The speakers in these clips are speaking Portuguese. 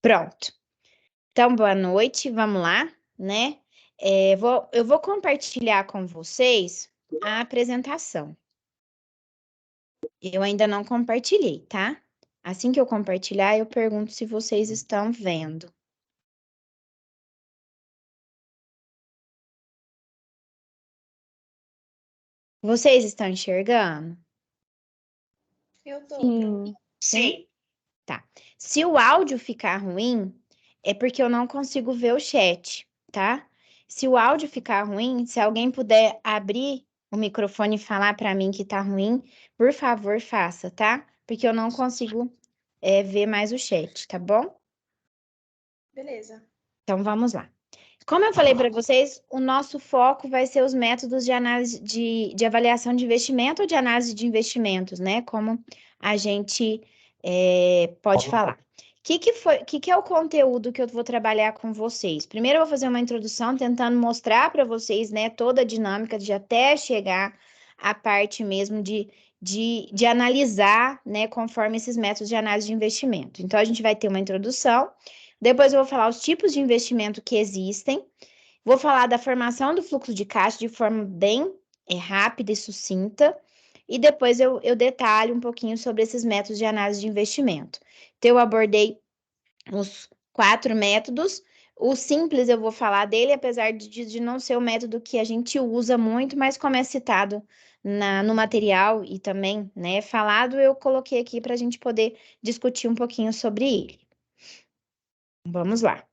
Pronto. Então, boa noite, vamos lá, né? Eu vou compartilhar com vocês a apresentação. Eu ainda não compartilhei, tá? Assim que eu compartilhar, eu pergunto se vocês estão vendo. Vocês estão enxergando? Eu tô. Sim. Sim? Tá. Se o áudio ficar ruim, é porque eu não consigo ver o chat, tá? Se o áudio ficar ruim, se alguém puder abrir o microfone e falar para mim que tá ruim, por favor, faça, tá? Porque eu não consigo ver mais o chat, tá bom? Beleza. Então vamos lá. Como eu falei para vocês, o nosso foco vai ser os métodos de análise de avaliação de investimento ou de análise de investimentos, né? Como a gente pode falar. Que é o conteúdo que eu vou trabalhar com vocês? Primeiro eu vou fazer uma introdução tentando mostrar para vocês, né, toda a dinâmica de até chegar à parte mesmo de analisar, né, conforme esses métodos de análise de investimento. Então, a gente vai ter uma introdução, depois eu vou falar os tipos de investimento que existem, vou falar da formação do fluxo de caixa de forma bem rápida e sucinta, e depois eu detalho um pouquinho sobre esses métodos de análise de investimento. Então, eu abordei os 4 métodos. O simples eu vou falar dele, apesar de não ser o método que a gente usa muito, mas como é citado no material e também, né, falado, eu coloquei aqui para a gente poder discutir um pouquinho sobre ele. Vamos lá.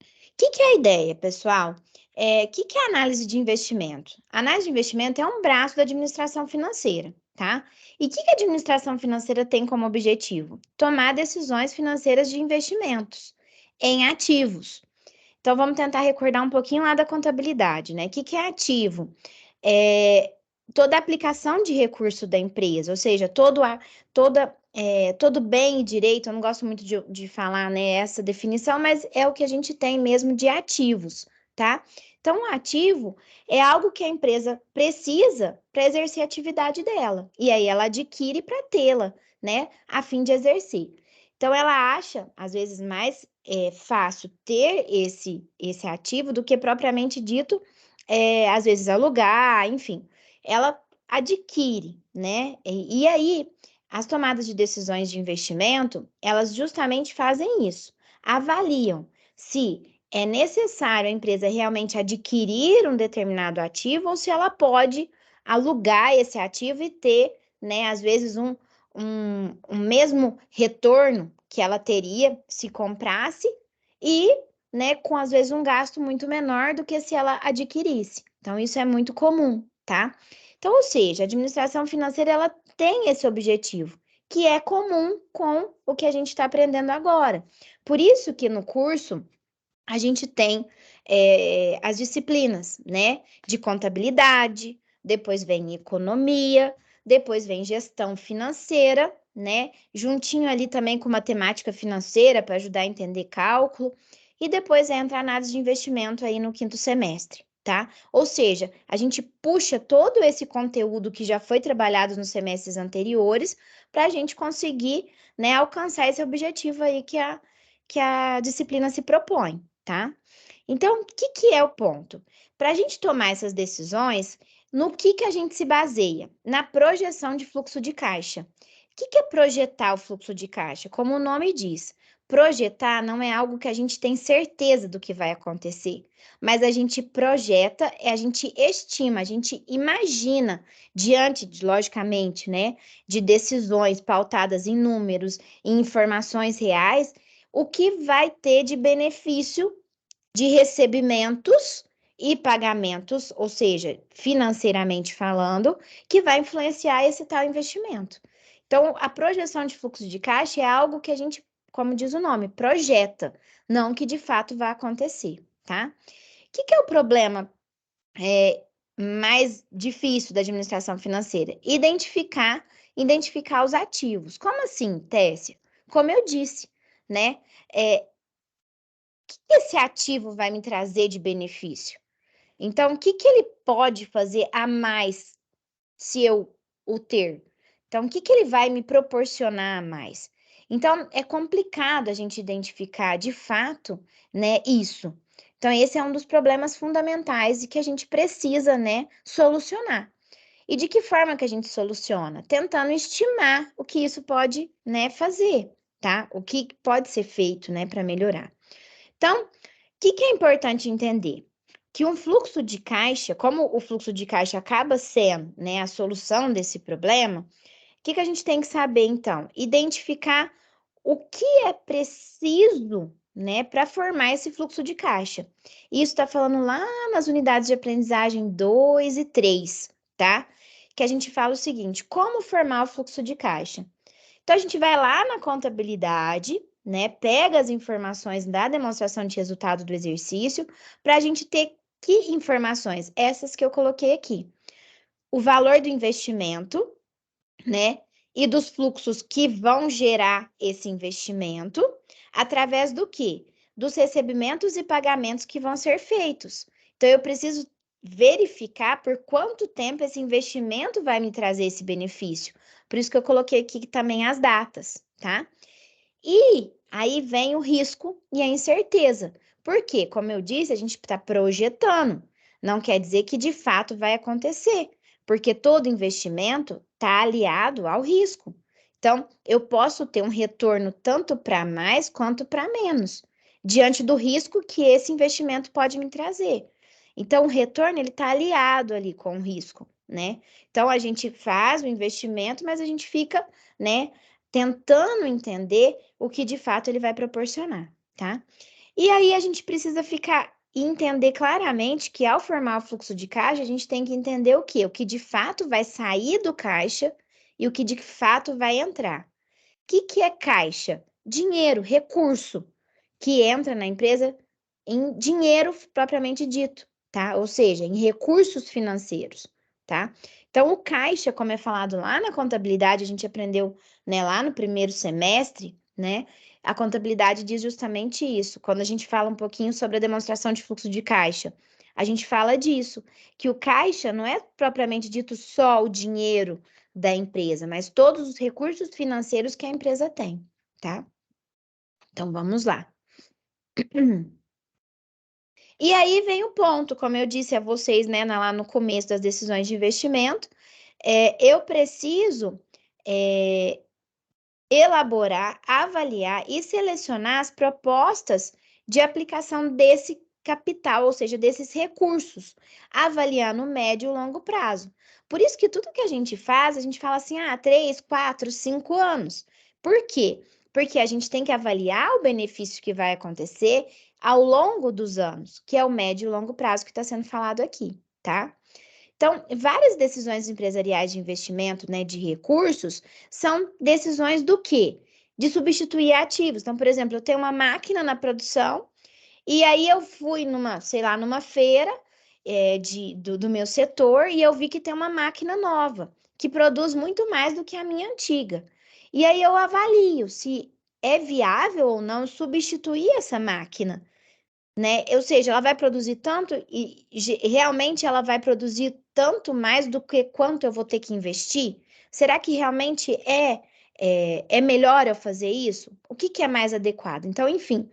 O que é a ideia, pessoal? Que é a análise de investimento? A análise de investimento é um braço da administração financeira, tá? E o que a administração financeira tem como objetivo? Tomar decisões financeiras de investimentos em ativos. Então, vamos tentar recordar um pouquinho lá da contabilidade, né? O que é ativo? É toda a aplicação de recurso da empresa, ou seja, todo bem e direito, eu não gosto muito de falar, né, essa definição, mas é o que a gente tem mesmo de ativos, tá? Então, o ativo é algo que a empresa precisa para exercer a atividade dela, e aí ela adquire para tê-la, né, a fim de exercer. Então, ela acha, às vezes, mais fácil ter esse ativo do que propriamente dito, às vezes alugar, enfim. Ela adquire, né? E aí, as tomadas de decisões de investimento, elas justamente fazem isso. Avaliam se é necessário a empresa realmente adquirir um determinado ativo ou se ela pode alugar esse ativo e ter, né, às vezes um mesmo retorno que ela teria se comprasse e, né, com às vezes um gasto muito menor do que se ela adquirisse. Então, isso é muito comum, tá? Então, ou seja, a administração financeira ela tem esse objetivo, que é comum com o que a gente está aprendendo agora. Por isso que no curso a gente tem as disciplinas, né? De contabilidade, depois vem economia, depois vem gestão financeira, né? Juntinho ali também com matemática financeira para ajudar a entender cálculo, e depois entra a análise de investimento aí no 5º semestre, tá? Ou seja, a gente puxa todo esse conteúdo que já foi trabalhado nos semestres anteriores para a gente conseguir, né, alcançar esse objetivo aí que a disciplina se propõe, tá? Então, o que é o ponto? Para a gente tomar essas decisões, no que a gente se baseia? Na projeção de fluxo de caixa. O que é projetar o fluxo de caixa? Como o nome diz, projetar não é algo que a gente tem certeza do que vai acontecer, mas a gente projeta, a gente estima, a gente imagina diante, logicamente, né, de decisões pautadas em números e informações reais, o que vai ter de benefício de recebimentos e pagamentos, ou seja, financeiramente falando, que vai influenciar esse tal investimento. Então, a projeção de fluxo de caixa é algo que a gente, como diz o nome, projeta, não que de fato vai acontecer, tá? O que é o problema mais difícil da administração financeira? Identificar os ativos. Como assim, Tessia? Como eu disse, né? Que esse ativo vai me trazer de benefício? Então, o que ele pode fazer a mais se eu o ter? Então, o que ele vai me proporcionar a mais? Então, é complicado a gente identificar de fato, né, isso. Então, esse é um dos problemas fundamentais e que a gente precisa, né, solucionar. E de que forma que a gente soluciona? Tentando estimar o que isso pode, né, fazer, tá? O que pode ser feito, né, para melhorar. Então, o que é importante entender? Que um fluxo de caixa, como o fluxo de caixa acaba sendo, né, a solução desse problema, o que a gente tem que saber, então? Identificar o que é preciso, né, para formar esse fluxo de caixa. Isso está falando lá nas unidades de aprendizagem 2 e 3, tá? Que a gente fala o seguinte: como formar o fluxo de caixa? Então, a gente vai lá na contabilidade, né? Pega as informações da demonstração de resultado do exercício, para a gente ter que informações? Essas que eu coloquei aqui. O valor do investimento, né? E dos fluxos que vão gerar esse investimento, através do quê? Dos recebimentos e pagamentos que vão ser feitos. Então, eu preciso verificar por quanto tempo esse investimento vai me trazer esse benefício. Por isso que eu coloquei aqui também as datas, tá? E aí vem o risco e a incerteza. Por quê? Como eu disse, a gente está projetando. Não quer dizer que de fato vai acontecer, porque todo investimento está aliado ao risco. Então, eu posso ter um retorno tanto para mais quanto para menos, diante do risco que esse investimento pode me trazer. Então, o retorno ele está aliado ali com o risco, né? Então, a gente faz o investimento, mas a gente fica, né, tentando entender o que de fato ele vai proporcionar, tá? E aí a gente precisa ficar e entender claramente que ao formar o fluxo de caixa, a gente tem que entender o quê? O que de fato vai sair do caixa e o que de fato vai entrar. O que é caixa? Dinheiro, recurso, que entra na empresa em dinheiro propriamente dito, tá? Ou seja, em recursos financeiros, tá? Então, o caixa, como é falado lá na contabilidade, a gente aprendeu, né, lá no primeiro semestre, né? A contabilidade diz justamente isso. Quando a gente fala um pouquinho sobre a demonstração de fluxo de caixa, a gente fala disso, que o caixa não é propriamente dito só o dinheiro da empresa, mas todos os recursos financeiros que a empresa tem, tá? Então, vamos lá. E aí vem o ponto, como eu disse a vocês, né, lá no começo das decisões de investimento, eu preciso elaborar, avaliar e selecionar as propostas de aplicação desse capital, ou seja, desses recursos, avaliar no médio e longo prazo. Por isso que tudo que a gente faz, a gente fala assim, 3, 4, 5 anos. Por quê? Porque a gente tem que avaliar o benefício que vai acontecer ao longo dos anos, que é o médio e longo prazo que está sendo falado aqui, tá? Então, várias decisões empresariais de investimento, né, de recursos, são decisões do quê? De substituir ativos. Então, por exemplo, eu tenho uma máquina na produção e aí eu fui numa, sei lá, numa feira do meu setor e eu vi que tem uma máquina nova, que produz muito mais do que a minha antiga. E aí eu avalio se é viável ou não substituir essa máquina, né? Ou seja, ela vai produzir tanto e realmente ela vai produzir tanto mais do que quanto eu vou ter que investir? Será que realmente é melhor eu fazer isso? O que é mais adequado? Então, enfim,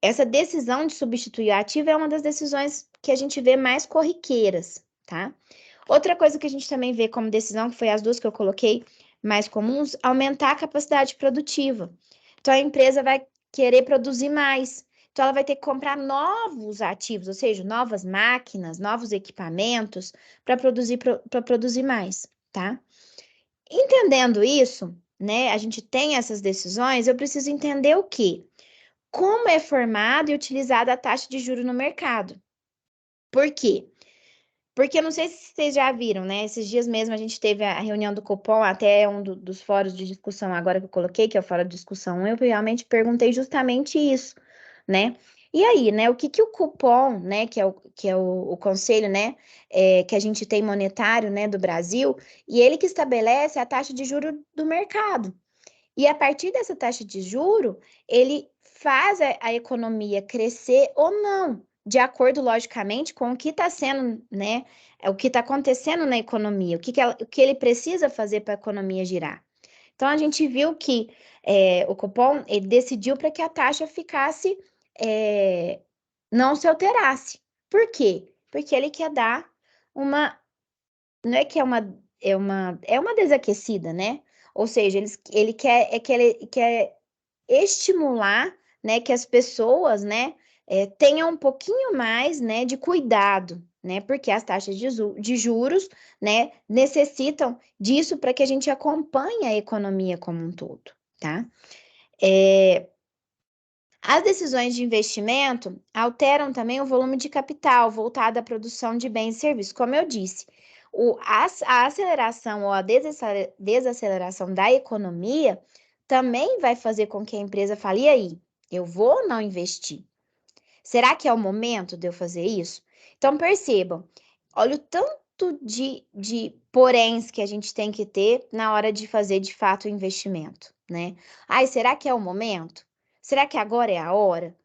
essa decisão de substituir o ativo é uma das decisões que a gente vê mais corriqueiras, tá? Outra coisa que a gente também vê como decisão, que foi as duas que eu coloquei mais comuns, aumentar a capacidade produtiva. Então, a empresa vai querer produzir mais. Então, ela vai ter que comprar novos ativos, ou seja, novas máquinas, novos equipamentos para produzir mais, tá? Entendendo isso, né? A gente tem essas decisões, eu preciso entender o quê? Como é formada e utilizada a taxa de juros no mercado. Por quê? Porque eu não sei se vocês já viram, né? Esses dias mesmo a gente teve a reunião do Copom, até um dos fóruns de discussão agora que eu coloquei, que é o fórum de discussão 1, eu realmente perguntei justamente isso, né? E aí, né? O que o Copom, né? Que é o conselho, né? Que a gente tem monetário, né? Do Brasil, e ele que estabelece a taxa de juro do mercado. E a partir dessa taxa de juro, ele faz a economia crescer ou não, de acordo, logicamente, com o que está sendo, né? O que está acontecendo na economia, o que ele precisa fazer para a economia girar. Então, a gente viu que o Copom ele decidiu para que a taxa ficasse, não se alterasse. Por quê? Porque ele quer dar uma, não é que é uma desaquecida, né? Ou seja, ele quer, que ele quer estimular, né, que as pessoas, né, tenham um pouquinho mais, né, de cuidado, né, porque as taxas de juros, né, necessitam disso para que a gente acompanhe a economia como um todo, tá? As decisões de investimento alteram também o volume de capital voltado à produção de bens e serviços. Como eu disse, a aceleração ou a desaceleração da economia também vai fazer com que a empresa fale, e aí, eu vou ou não investir? Será que é o momento de eu fazer isso? Então, percebam, olha o tanto de poréns que a gente tem que ter na hora de fazer, de fato, o investimento, né? Ai, será que é o momento? Será que agora é a hora?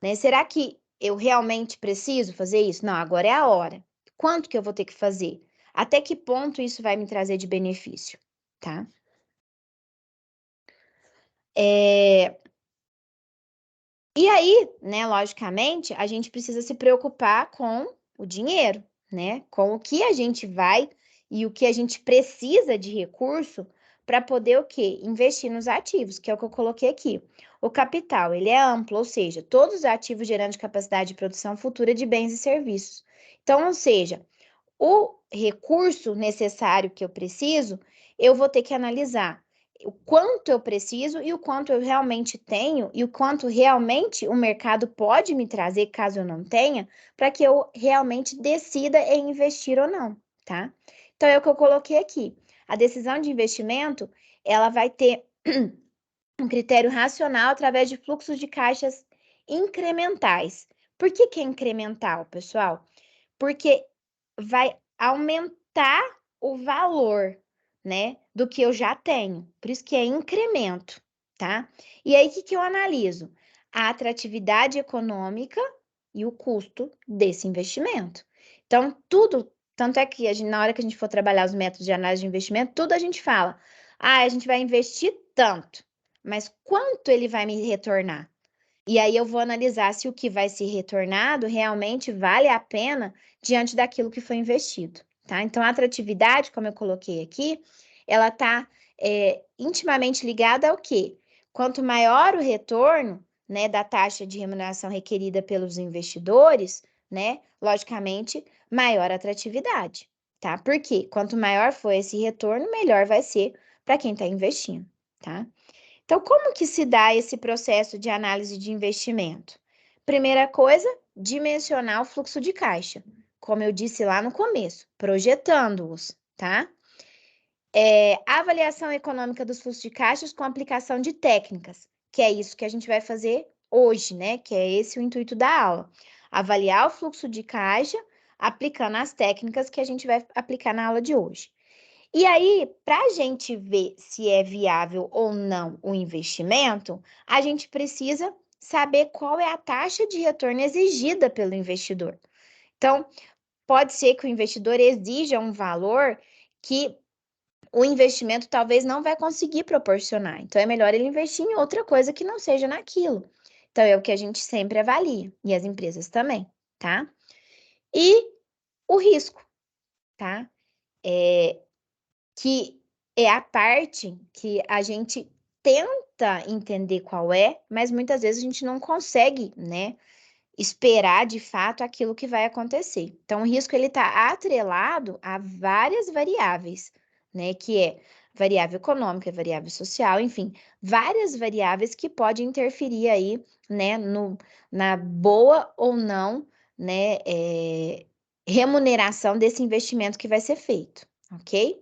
Né? Será que eu realmente preciso fazer isso? Não, agora é a hora. Quanto que eu vou ter que fazer? Até que ponto isso vai me trazer de benefício, tá? E aí, né, logicamente, a gente precisa se preocupar com o dinheiro, né? Com o que a gente vai e o que a gente precisa de recurso para poder o quê? Investir nos ativos, que é o que eu coloquei aqui. O capital, ele é amplo, ou seja, todos os ativos gerando capacidade de produção futura de bens e serviços. Então, ou seja, o recurso necessário que eu preciso, eu vou ter que analisar o quanto eu preciso e o quanto eu realmente tenho e o quanto realmente o mercado pode me trazer caso eu não tenha, para que eu realmente decida em investir ou não, tá? Então é o que eu coloquei aqui. A decisão de investimento, ela vai ter um critério racional através de fluxos de caixas incrementais. Por que que é incremental, pessoal? Porque vai aumentar o valor, né, do que eu já tenho. Por isso que é incremento, tá? E aí, o que eu analiso? A atratividade econômica e o custo desse investimento. Então, tudo, tanto é que na hora que a gente for trabalhar os métodos de análise de investimento, tudo a gente fala, a gente vai investir tanto, mas quanto ele vai me retornar? E aí eu vou analisar se o que vai ser retornado realmente vale a pena diante daquilo que foi investido, tá? Então, a atratividade, como eu coloquei aqui, ela está intimamente ligada ao quê? Quanto maior o retorno, né, da taxa de remuneração requerida pelos investidores, né, logicamente, maior a atratividade, tá? Porque quanto maior for esse retorno, melhor vai ser para quem está investindo, tá? Então, como que se dá esse processo de análise de investimento? Primeira coisa, dimensionar o fluxo de caixa, como eu disse lá no começo, projetando-os, tá? A avaliação econômica dos fluxos de caixas com aplicação de técnicas, que é isso que a gente vai fazer hoje, né? Que é esse o intuito da aula. Avaliar o fluxo de caixa aplicando as técnicas que a gente vai aplicar na aula de hoje. E aí, para a gente ver se é viável ou não o investimento, a gente precisa saber qual é a taxa de retorno exigida pelo investidor. Então, pode ser que o investidor exija um valor que o investimento talvez não vai conseguir proporcionar. Então, é melhor ele investir em outra coisa que não seja naquilo. Então, é o que a gente sempre avalia, e as empresas também, tá? E o risco, tá? Que é a parte que a gente tenta entender qual é, mas muitas vezes a gente não consegue, né, esperar de fato aquilo que vai acontecer. Então, o risco ele está atrelado a várias variáveis, né, que é variável econômica, variável social, enfim, várias variáveis que podem interferir aí, né, na boa ou não, né, remuneração desse investimento que vai ser feito, ok?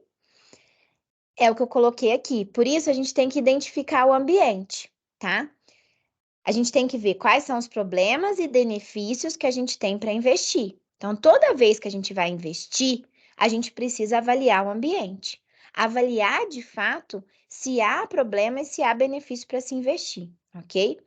É o que eu coloquei aqui. Por isso, a gente tem que identificar o ambiente, tá? A gente tem que ver quais são os problemas e benefícios que a gente tem para investir. Então, toda vez que a gente vai investir, a gente precisa avaliar o ambiente. Avaliar de fato se há problema e se há benefício para se investir, ok?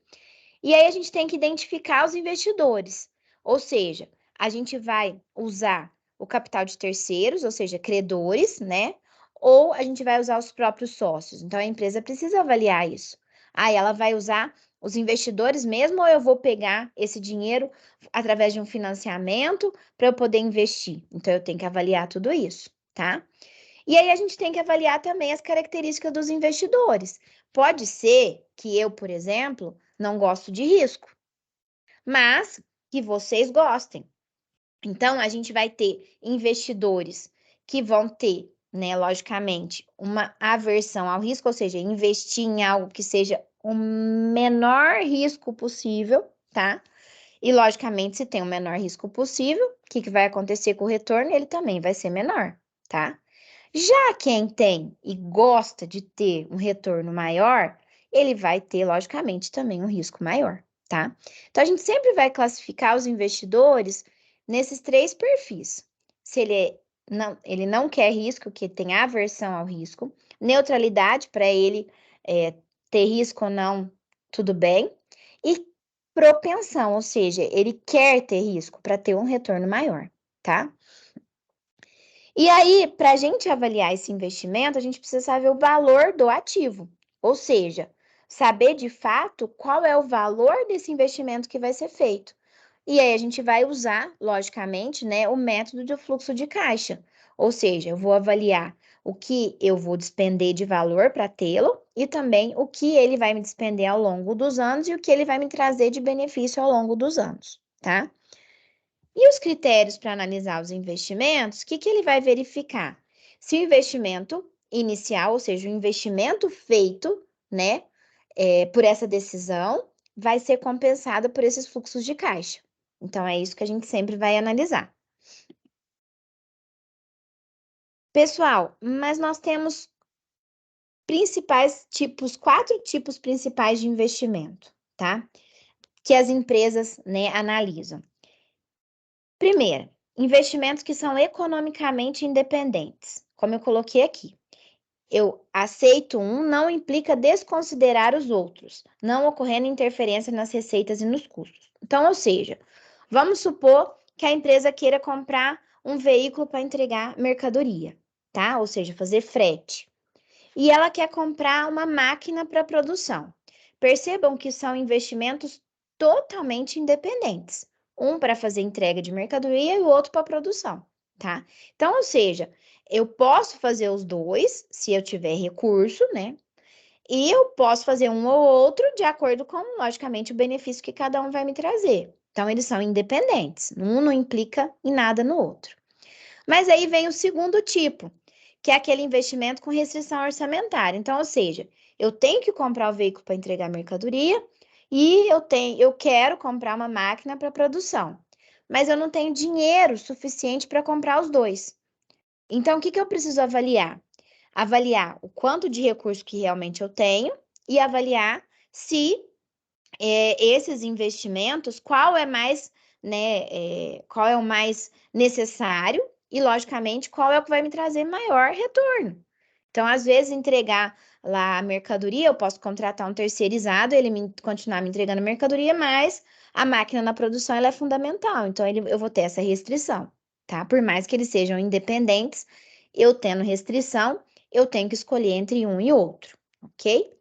E aí a gente tem que identificar os investidores. Ou seja, a gente vai usar o capital de terceiros, ou seja, credores, né? ou a gente vai usar os próprios sócios? Então, a empresa precisa avaliar isso. Ah, ela vai usar os investidores mesmo ou eu vou pegar esse dinheiro através de um financiamento para eu poder investir? Então, eu tenho que avaliar tudo isso, tá? E aí, a gente tem que avaliar também as características dos investidores. Pode ser que eu, por exemplo, não gosto de risco, mas que vocês gostem. Então, a gente vai ter investidores que vão ter, né, logicamente, uma aversão ao risco, ou seja, investir em algo que seja o menor risco possível, tá? E, logicamente, se tem o menor risco possível, o que vai acontecer com o retorno? Ele também vai ser menor, tá? Já quem tem e gosta de ter um retorno maior, ele vai ter, logicamente, também um risco maior, tá? Então, a gente sempre vai classificar os investidores nesses três perfis. Se ele não quer risco, que tem aversão ao risco, neutralidade, para ele ter risco ou não, tudo bem, e propensão, ou seja, ele quer ter risco para ter um retorno maior, tá? E aí, para a gente avaliar esse investimento, a gente precisa saber o valor do ativo, ou seja, saber de fato qual é o valor desse investimento que vai ser feito. E aí a gente vai usar, logicamente, né, o método de fluxo de caixa, ou seja, eu vou avaliar o que eu vou despender de valor para tê-lo e também o que ele vai me despender ao longo dos anos e o que ele vai me trazer de benefício ao longo dos anos, tá? E os critérios para analisar os investimentos, o que ele vai verificar? Se o investimento inicial, ou seja, o investimento feito, né, por essa decisão, vai ser compensado por esses fluxos de caixa. Então, é isso que a gente sempre vai analisar. Pessoal, mas nós temos quatro tipos principais de investimento, tá? Que as empresas, né, analisam. Primeiro, investimentos que são economicamente independentes, como eu coloquei aqui. Eu aceito um não implica desconsiderar os outros, não ocorrendo interferência nas receitas e nos custos. Então, ou seja, vamos supor que a empresa queira comprar um veículo para entregar mercadoria, tá? Ou seja, fazer frete. E ela quer comprar uma máquina para produção. Percebam que são investimentos totalmente independentes. Um para fazer entrega de mercadoria e o outro para produção, tá? Então, ou seja, eu posso fazer os dois se eu tiver recurso, né? E eu posso fazer um ou outro de acordo com, logicamente, o benefício que cada um vai me trazer. Então, eles são independentes. Um não implica em nada no outro. Mas aí vem o segundo tipo, que é aquele investimento com restrição orçamentária. Então, ou seja, eu tenho que comprar o veículo para entregar mercadoria e eu quero comprar uma máquina para produção, mas eu não tenho dinheiro suficiente para comprar os dois. Então, o que eu preciso avaliar? Avaliar o quanto de recurso que realmente eu tenho e avaliar se esses investimentos, qual é mais, né, qual é o mais necessário e, logicamente, qual é o que vai me trazer maior retorno. Então, às vezes, entregar lá a mercadoria, eu posso contratar um terceirizado, continuar me entregando a mercadoria, mas a máquina na produção ela é fundamental, então eu vou ter essa restrição, tá? Por mais que eles sejam independentes, eu tendo restrição, eu tenho que escolher entre um e outro, ok?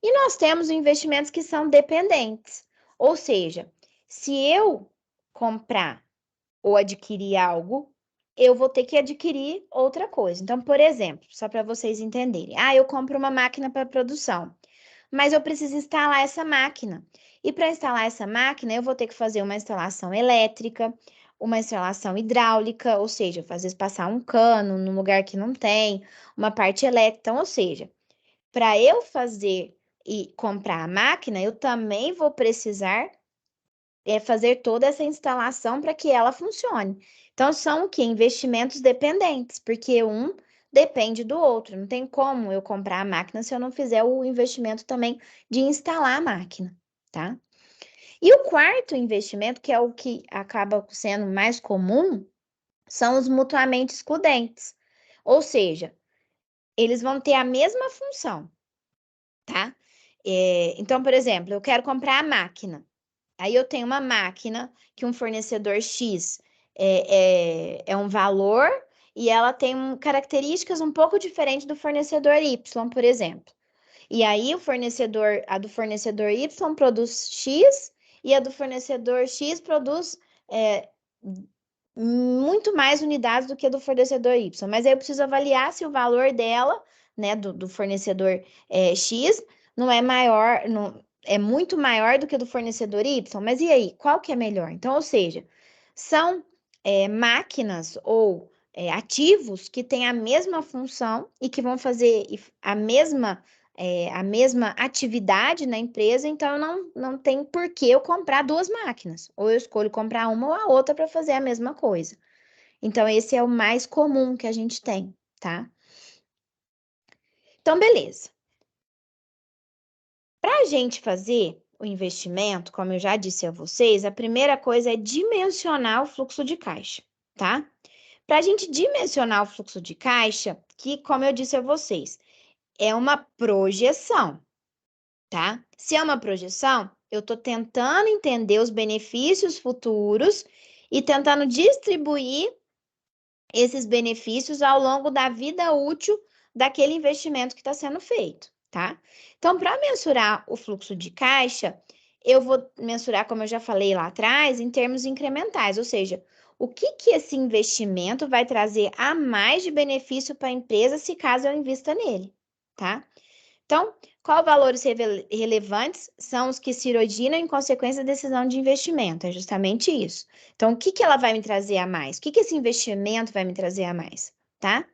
E nós temos investimentos que são dependentes, ou seja, se eu comprar ou adquirir algo, eu vou ter que adquirir outra coisa. Então, por exemplo, só para vocês entenderem, eu compro uma máquina para produção, mas eu preciso instalar essa máquina. E para instalar essa máquina, eu vou ter que fazer uma instalação elétrica, uma instalação hidráulica, ou seja, fazer passar um cano num lugar que não tem, uma parte elétrica, então, ou seja, para eu fazer e comprar a máquina, eu também vou precisar fazer toda essa instalação para que ela funcione. Então, são o que? Investimentos dependentes, porque um depende do outro. Não tem como eu comprar a máquina se eu não fizer o investimento também de instalar a máquina, tá? E o quarto investimento, que é o que acaba sendo mais comum, são os mutuamente excludentes. Ou seja, eles vão ter a mesma função, tá? Então, por exemplo, eu quero comprar a máquina. Aí eu tenho uma máquina que um fornecedor X é um valor e ela tem características um pouco diferentes do fornecedor Y, por exemplo. E aí a do fornecedor Y produz X e a do fornecedor X produz muito mais unidades do que a do fornecedor Y. Mas aí eu preciso avaliar se o valor dela, né, do fornecedor X, não é maior, não, é muito maior do que do fornecedor Y. Mas e aí, qual que é melhor? Então, ou seja, são máquinas ou ativos que têm a mesma função e que vão fazer a mesma atividade na empresa, então não tem por que eu comprar duas máquinas. Ou eu escolho comprar uma ou a outra para fazer a mesma coisa. Então, esse é o mais comum que a gente tem, tá? Então, beleza. Para a gente fazer o investimento, como eu já disse a vocês, a primeira coisa é dimensionar o fluxo de caixa, tá? Para a gente dimensionar o fluxo de caixa, que, como eu disse a vocês, é uma projeção, tá? Se é uma projeção, eu estou tentando entender os benefícios futuros e tentando distribuir esses benefícios ao longo da vida útil daquele investimento que está sendo feito, tá? Então, para mensurar o fluxo de caixa, eu vou mensurar, como eu já falei lá atrás, em termos incrementais, ou seja, o que esse investimento vai trazer a mais de benefício para a empresa se caso eu invista nele, tá? Então, qual valores relevantes são os que se originam em consequência da decisão de investimento? É justamente isso. Então, o que ela vai me trazer a mais? O que esse investimento vai me trazer a mais? Tá?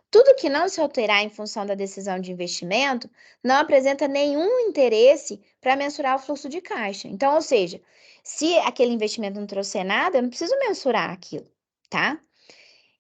Tudo que não se alterar em função da decisão de investimento não apresenta nenhum interesse para mensurar o fluxo de caixa. Então, ou seja, se aquele investimento não trouxer nada, eu não preciso mensurar aquilo, tá?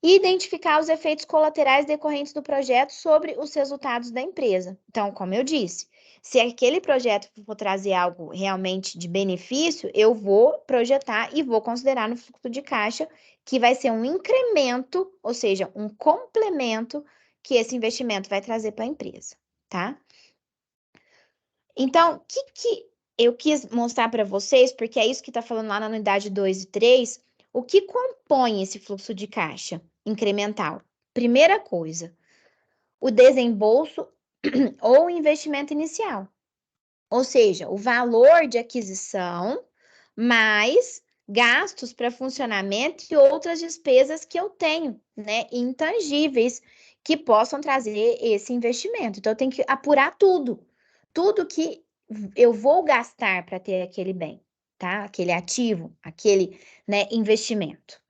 E identificar os efeitos colaterais decorrentes do projeto sobre os resultados da empresa. Então, como eu disse, se aquele projeto for trazer algo realmente de benefício, eu vou projetar e vou considerar no fluxo de caixa que vai ser um incremento, ou seja, um complemento que esse investimento vai trazer para a empresa, tá? Então, o que eu quis mostrar para vocês, porque é isso que está falando lá na unidade 2 e 3, o que compõe esse fluxo de caixa incremental? Primeira coisa, o desembolso ou investimento inicial. Ou seja, o valor de aquisição mais gastos para funcionamento e outras despesas que eu tenho, né, intangíveis que possam trazer esse investimento. Então, eu tenho que apurar tudo que eu vou gastar para ter aquele bem, tá? Aquele ativo, aquele, né, investimento.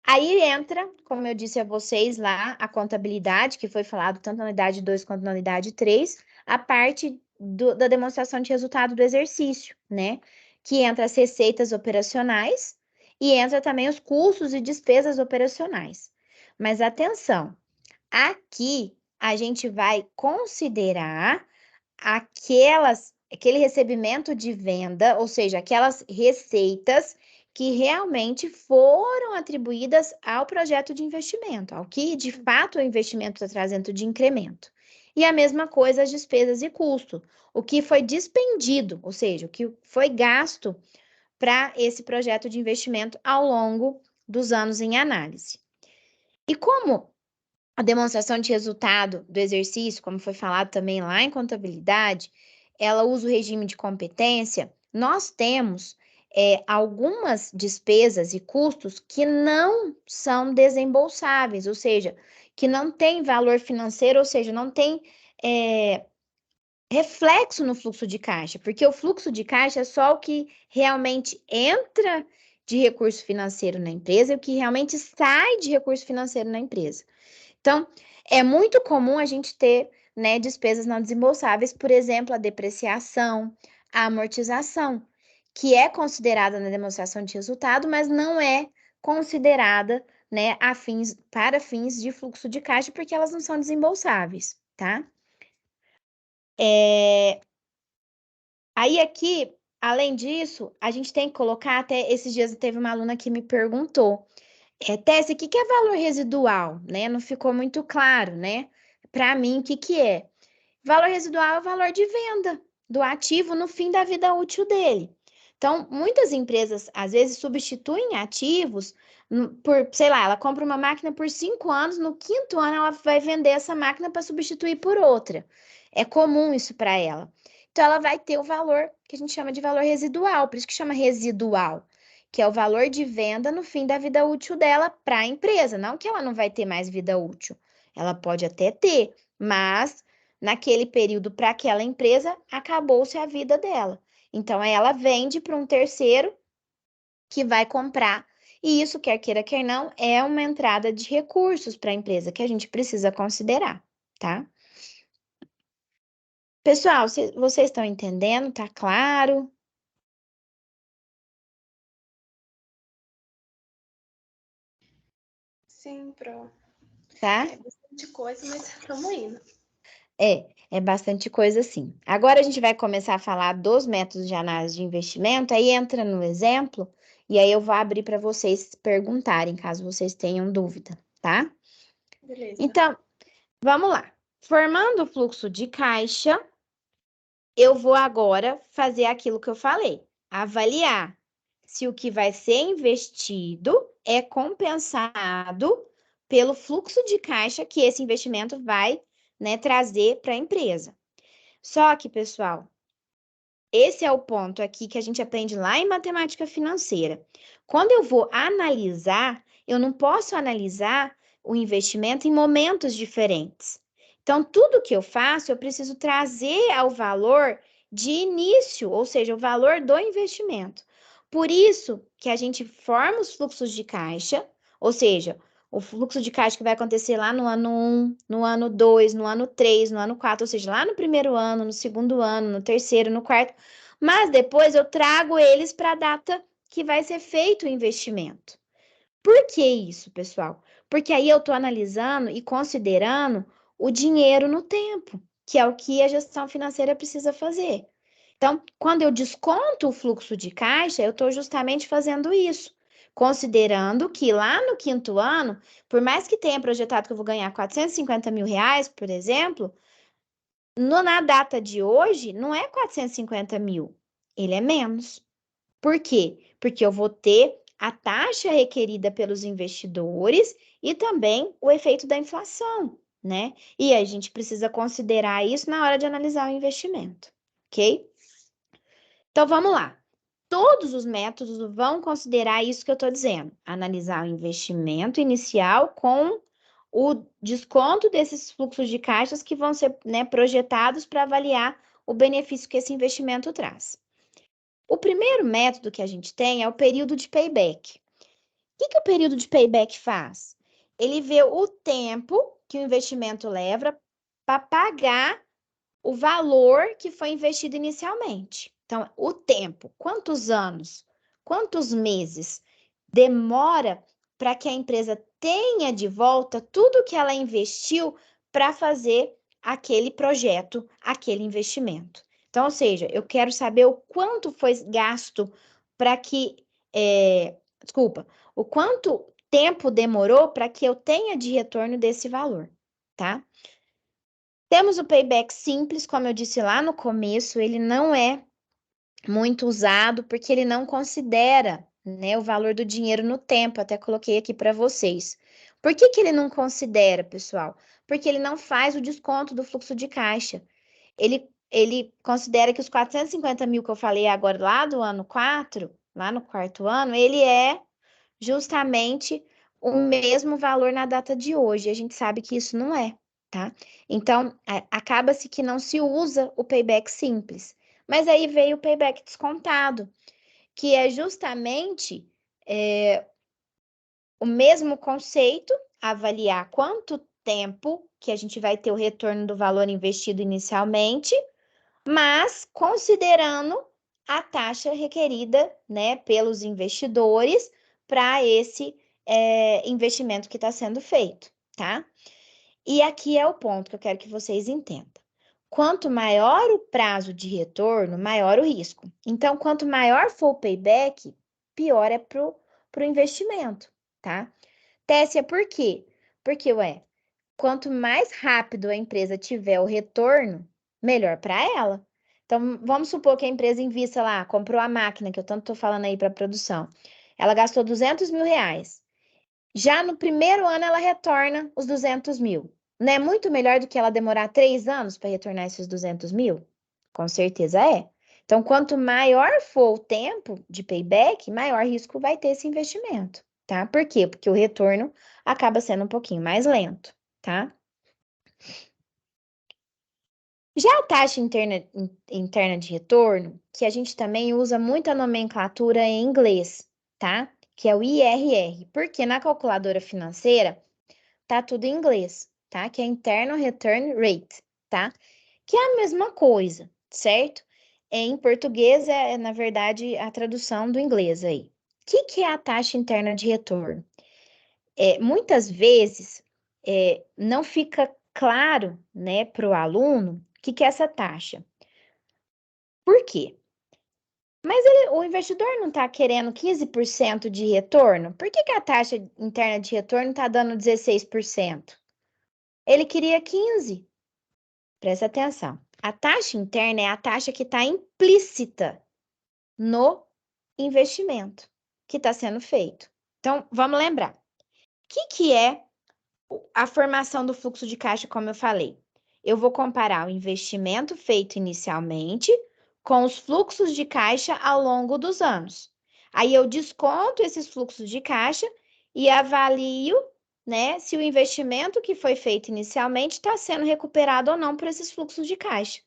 Aí entra, como eu disse a vocês lá, a contabilidade, que foi falado tanto na unidade 2 quanto na unidade 3, a parte da demonstração de resultado do exercício, né? Que entra as receitas operacionais e entra também os custos e despesas operacionais. Mas atenção, aqui a gente vai considerar aquele recebimento de venda, ou seja, aquelas receitas que realmente foram atribuídas ao projeto de investimento, ao que de fato o investimento está trazendo de incremento. E a mesma coisa as despesas e custo, o que foi dispendido, ou seja, o que foi gasto para esse projeto de investimento ao longo dos anos em análise. E como a demonstração de resultado do exercício, como foi falado também lá em contabilidade, ela usa o regime de competência, nós temos algumas despesas e custos que não são desembolsáveis, ou seja, que não tem valor financeiro, ou seja, não tem reflexo no fluxo de caixa, porque o fluxo de caixa é só o que realmente entra de recurso financeiro na empresa e o que realmente sai de recurso financeiro na empresa. Então, é muito comum a gente ter, né, despesas não desembolsáveis, por exemplo, a depreciação, a amortização, que é considerada na demonstração de resultado, mas não é considerada, né, para fins de fluxo de caixa, porque elas não são desembolsáveis, tá? Aí aqui, além disso, a gente tem que colocar, até esses dias teve uma aluna que me perguntou, Tessia, o que é valor residual, né? Não ficou muito claro, né? Para mim, o que é? Valor residual é o valor de venda do ativo no fim da vida útil dele. Então, muitas empresas, às vezes, substituem ativos por, sei lá, ela compra uma máquina por 5 anos, no 5º ano ela vai vender essa máquina para substituir por outra. É comum isso para ela. Então, ela vai ter o valor que a gente chama de valor residual, por isso que chama residual, que é o valor de venda no fim da vida útil dela para a empresa. Não que ela não vai ter mais vida útil, ela pode até ter, mas naquele período para aquela empresa acabou-se a vida dela. Então, ela vende para um terceiro que vai comprar. E isso, quer queira, quer não, é uma entrada de recursos para a empresa que a gente precisa considerar, tá? Pessoal, vocês estão entendendo? Tá claro? Sim, Pro. Tá? É bastante coisa, mas estamos indo. É bastante coisa assim. Agora a gente vai começar a falar dos métodos de análise de investimento, aí entra no exemplo, e aí eu vou abrir para vocês perguntarem, caso vocês tenham dúvida, tá? Beleza. Então, vamos lá. Formando o fluxo de caixa, eu vou agora fazer aquilo que eu falei, avaliar se o que vai ser investido é compensado pelo fluxo de caixa que esse investimento vai, né, trazer para a empresa. Só que, pessoal, esse é o ponto aqui que a gente aprende lá em matemática financeira. Quando eu vou analisar, eu não posso analisar o investimento em momentos diferentes. Então, tudo que eu faço, eu preciso trazer ao valor de início, ou seja, o valor do investimento. Por isso que a gente forma os fluxos de caixa, ou seja, o fluxo de caixa que vai acontecer lá no ano 1, no ano 2, no ano 3, no ano 4, ou seja, lá no primeiro ano, no segundo ano, no terceiro, no quarto, mas depois eu trago eles para a data que vai ser feito o investimento. Por que isso, pessoal? Porque aí eu estou analisando e considerando o dinheiro no tempo, que é o que a gestão financeira precisa fazer. Então, quando eu desconto o fluxo de caixa, eu estou justamente fazendo isso, considerando que lá no 5º ano, por mais que tenha projetado que eu vou ganhar 450 mil reais, por exemplo, na data de hoje, não é 450 mil, ele é menos. Por quê? Porque eu vou ter a taxa requerida pelos investidores e também o efeito da inflação, né? E a gente precisa considerar isso na hora de analisar o investimento, ok? Então vamos lá. Todos os métodos vão considerar isso que eu estou dizendo: analisar o investimento inicial com o desconto desses fluxos de caixas que vão ser, né, projetados para avaliar o benefício que esse investimento traz. O primeiro método que a gente tem é o período de payback. O que o período de payback faz? Ele vê o tempo que o investimento leva para pagar o valor que foi investido inicialmente. Então, o tempo, quantos anos, quantos meses demora para que a empresa tenha de volta tudo que ela investiu para fazer aquele projeto, aquele investimento. Então, ou seja, eu quero saber o quanto foi gasto para que, desculpa, o quanto tempo demorou para que eu tenha de retorno desse valor, tá? Temos o payback simples, como eu disse lá no começo, ele não é muito usado porque ele não considera, né, o valor do dinheiro no tempo. Até coloquei aqui para vocês. Por que que ele não considera, pessoal? Porque ele não faz o desconto do fluxo de caixa. Ele considera que os 450 mil que eu falei agora lá do ano 4, lá no 4º ano, ele é justamente o mesmo valor na data de hoje. A gente sabe que isso não é, tá? Então, acaba-se que não se usa o payback simples. Mas aí veio o payback descontado, que é justamente o mesmo conceito, avaliar quanto tempo que a gente vai ter o retorno do valor investido inicialmente, mas considerando a taxa requerida, né, pelos investidores para esse investimento que está sendo feito, tá? E aqui é o ponto que eu quero que vocês entendam. Quanto maior o prazo de retorno, maior o risco. Então, quanto maior for o payback, pior é para o investimento, tá? Tessia, por quê? Porque, quanto mais rápido a empresa tiver o retorno, melhor para ela. Então, vamos supor que a empresa invista lá, comprou a máquina, que eu tanto estou falando aí para produção. Ela gastou 200 mil reais. Já no primeiro ano, ela retorna os 200 mil. Não é muito melhor do que ela demorar 3 anos para retornar esses 200 mil? Com certeza é. Então, quanto maior for o tempo de payback, maior risco vai ter esse investimento, tá? Por quê? Porque o retorno acaba sendo um pouquinho mais lento, tá? Já a taxa interna de retorno, que a gente também usa muito a nomenclatura em inglês, tá? Que é o IRR, porque na calculadora financeira tá tudo em inglês, tá? Que é Internal Return Rate, tá? Que é a mesma coisa, certo? Em português na verdade, a tradução do inglês aí. O que é a taxa interna de retorno? Muitas vezes não fica claro, né, para o aluno o que é essa taxa. Por quê? Mas o investidor não está querendo 15% de retorno? Por que a taxa interna de retorno está dando 16%? Ele queria 15%. Presta atenção. A taxa interna é a taxa que está implícita no investimento que está sendo feito. Então, vamos lembrar. O que é a formação do fluxo de caixa, como eu falei? Eu vou comparar o investimento feito inicialmente com os fluxos de caixa ao longo dos anos. Aí eu desconto esses fluxos de caixa e avalio, né, se o investimento que foi feito inicialmente está sendo recuperado ou não por esses fluxos de caixa. O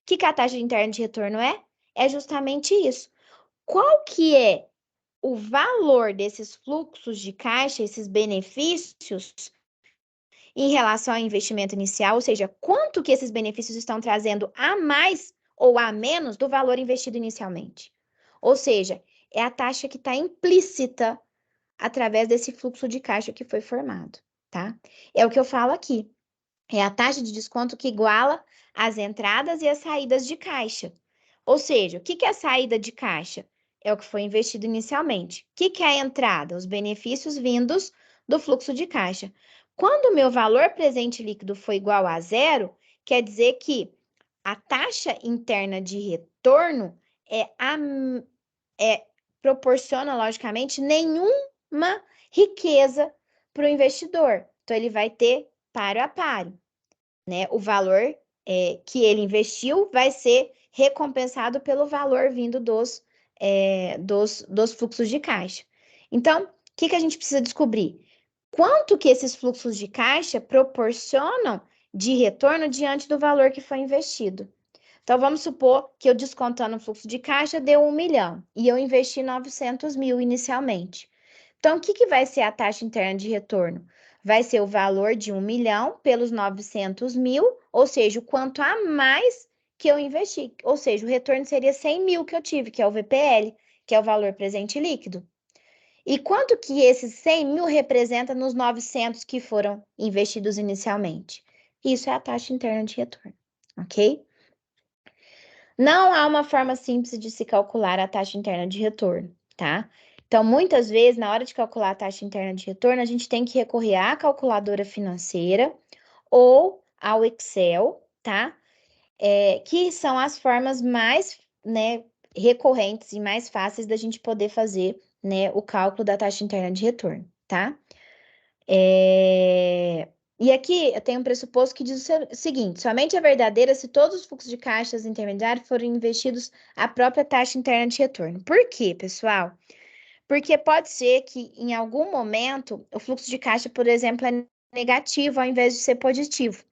que a taxa interna de retorno é? É justamente isso. Qual que é o valor desses fluxos de caixa, esses benefícios, em relação ao investimento inicial, ou seja, quanto que esses benefícios estão trazendo a mais ou a menos do valor investido inicialmente. Ou seja, é a taxa que está implícita através desse fluxo de caixa que foi formado, tá? É o que eu falo aqui. É a taxa de desconto que iguala as entradas e as saídas de caixa. Ou seja, o que é a saída de caixa? É o que foi investido inicialmente. O que é a entrada? Os benefícios vindos do fluxo de caixa. Quando o meu valor presente líquido foi igual a zero, quer dizer que a taxa interna de retorno proporciona, logicamente, nenhuma riqueza para o investidor. Então, ele vai ter paro a paro, né? O valor que ele investiu vai ser recompensado pelo valor vindo dos fluxos de caixa. Então, o que a gente precisa descobrir? Quanto que esses fluxos de caixa proporcionam de retorno diante do valor que foi investido? Então, vamos supor que eu descontando o fluxo de caixa deu 1 milhão e eu investi 900 mil inicialmente. Então, o que vai ser a taxa interna de retorno? Vai ser o valor de 1 milhão pelos 900 mil, ou seja, o quanto a mais que eu investi. Ou seja, o retorno seria 100 mil que eu tive, que é o VPL, que é o valor presente líquido. E quanto que esses 100 mil representa nos 900 que foram investidos inicialmente? Isso é a taxa interna de retorno, ok? Não há uma forma simples de se calcular a taxa interna de retorno, tá? Então, muitas vezes, na hora de calcular a taxa interna de retorno, a gente tem que recorrer à calculadora financeira ou ao Excel, tá? Que são as formas mais, né, recorrentes e mais fáceis da gente poder fazer, né, o cálculo da taxa interna de retorno, tá? E aqui eu tenho um pressuposto que diz o seguinte: somente é verdadeira se todos os fluxos de caixas intermediários forem investidos à própria taxa interna de retorno. Por quê, pessoal? Porque pode ser que em algum momento o fluxo de caixa, por exemplo, é negativo ao invés de ser positivo.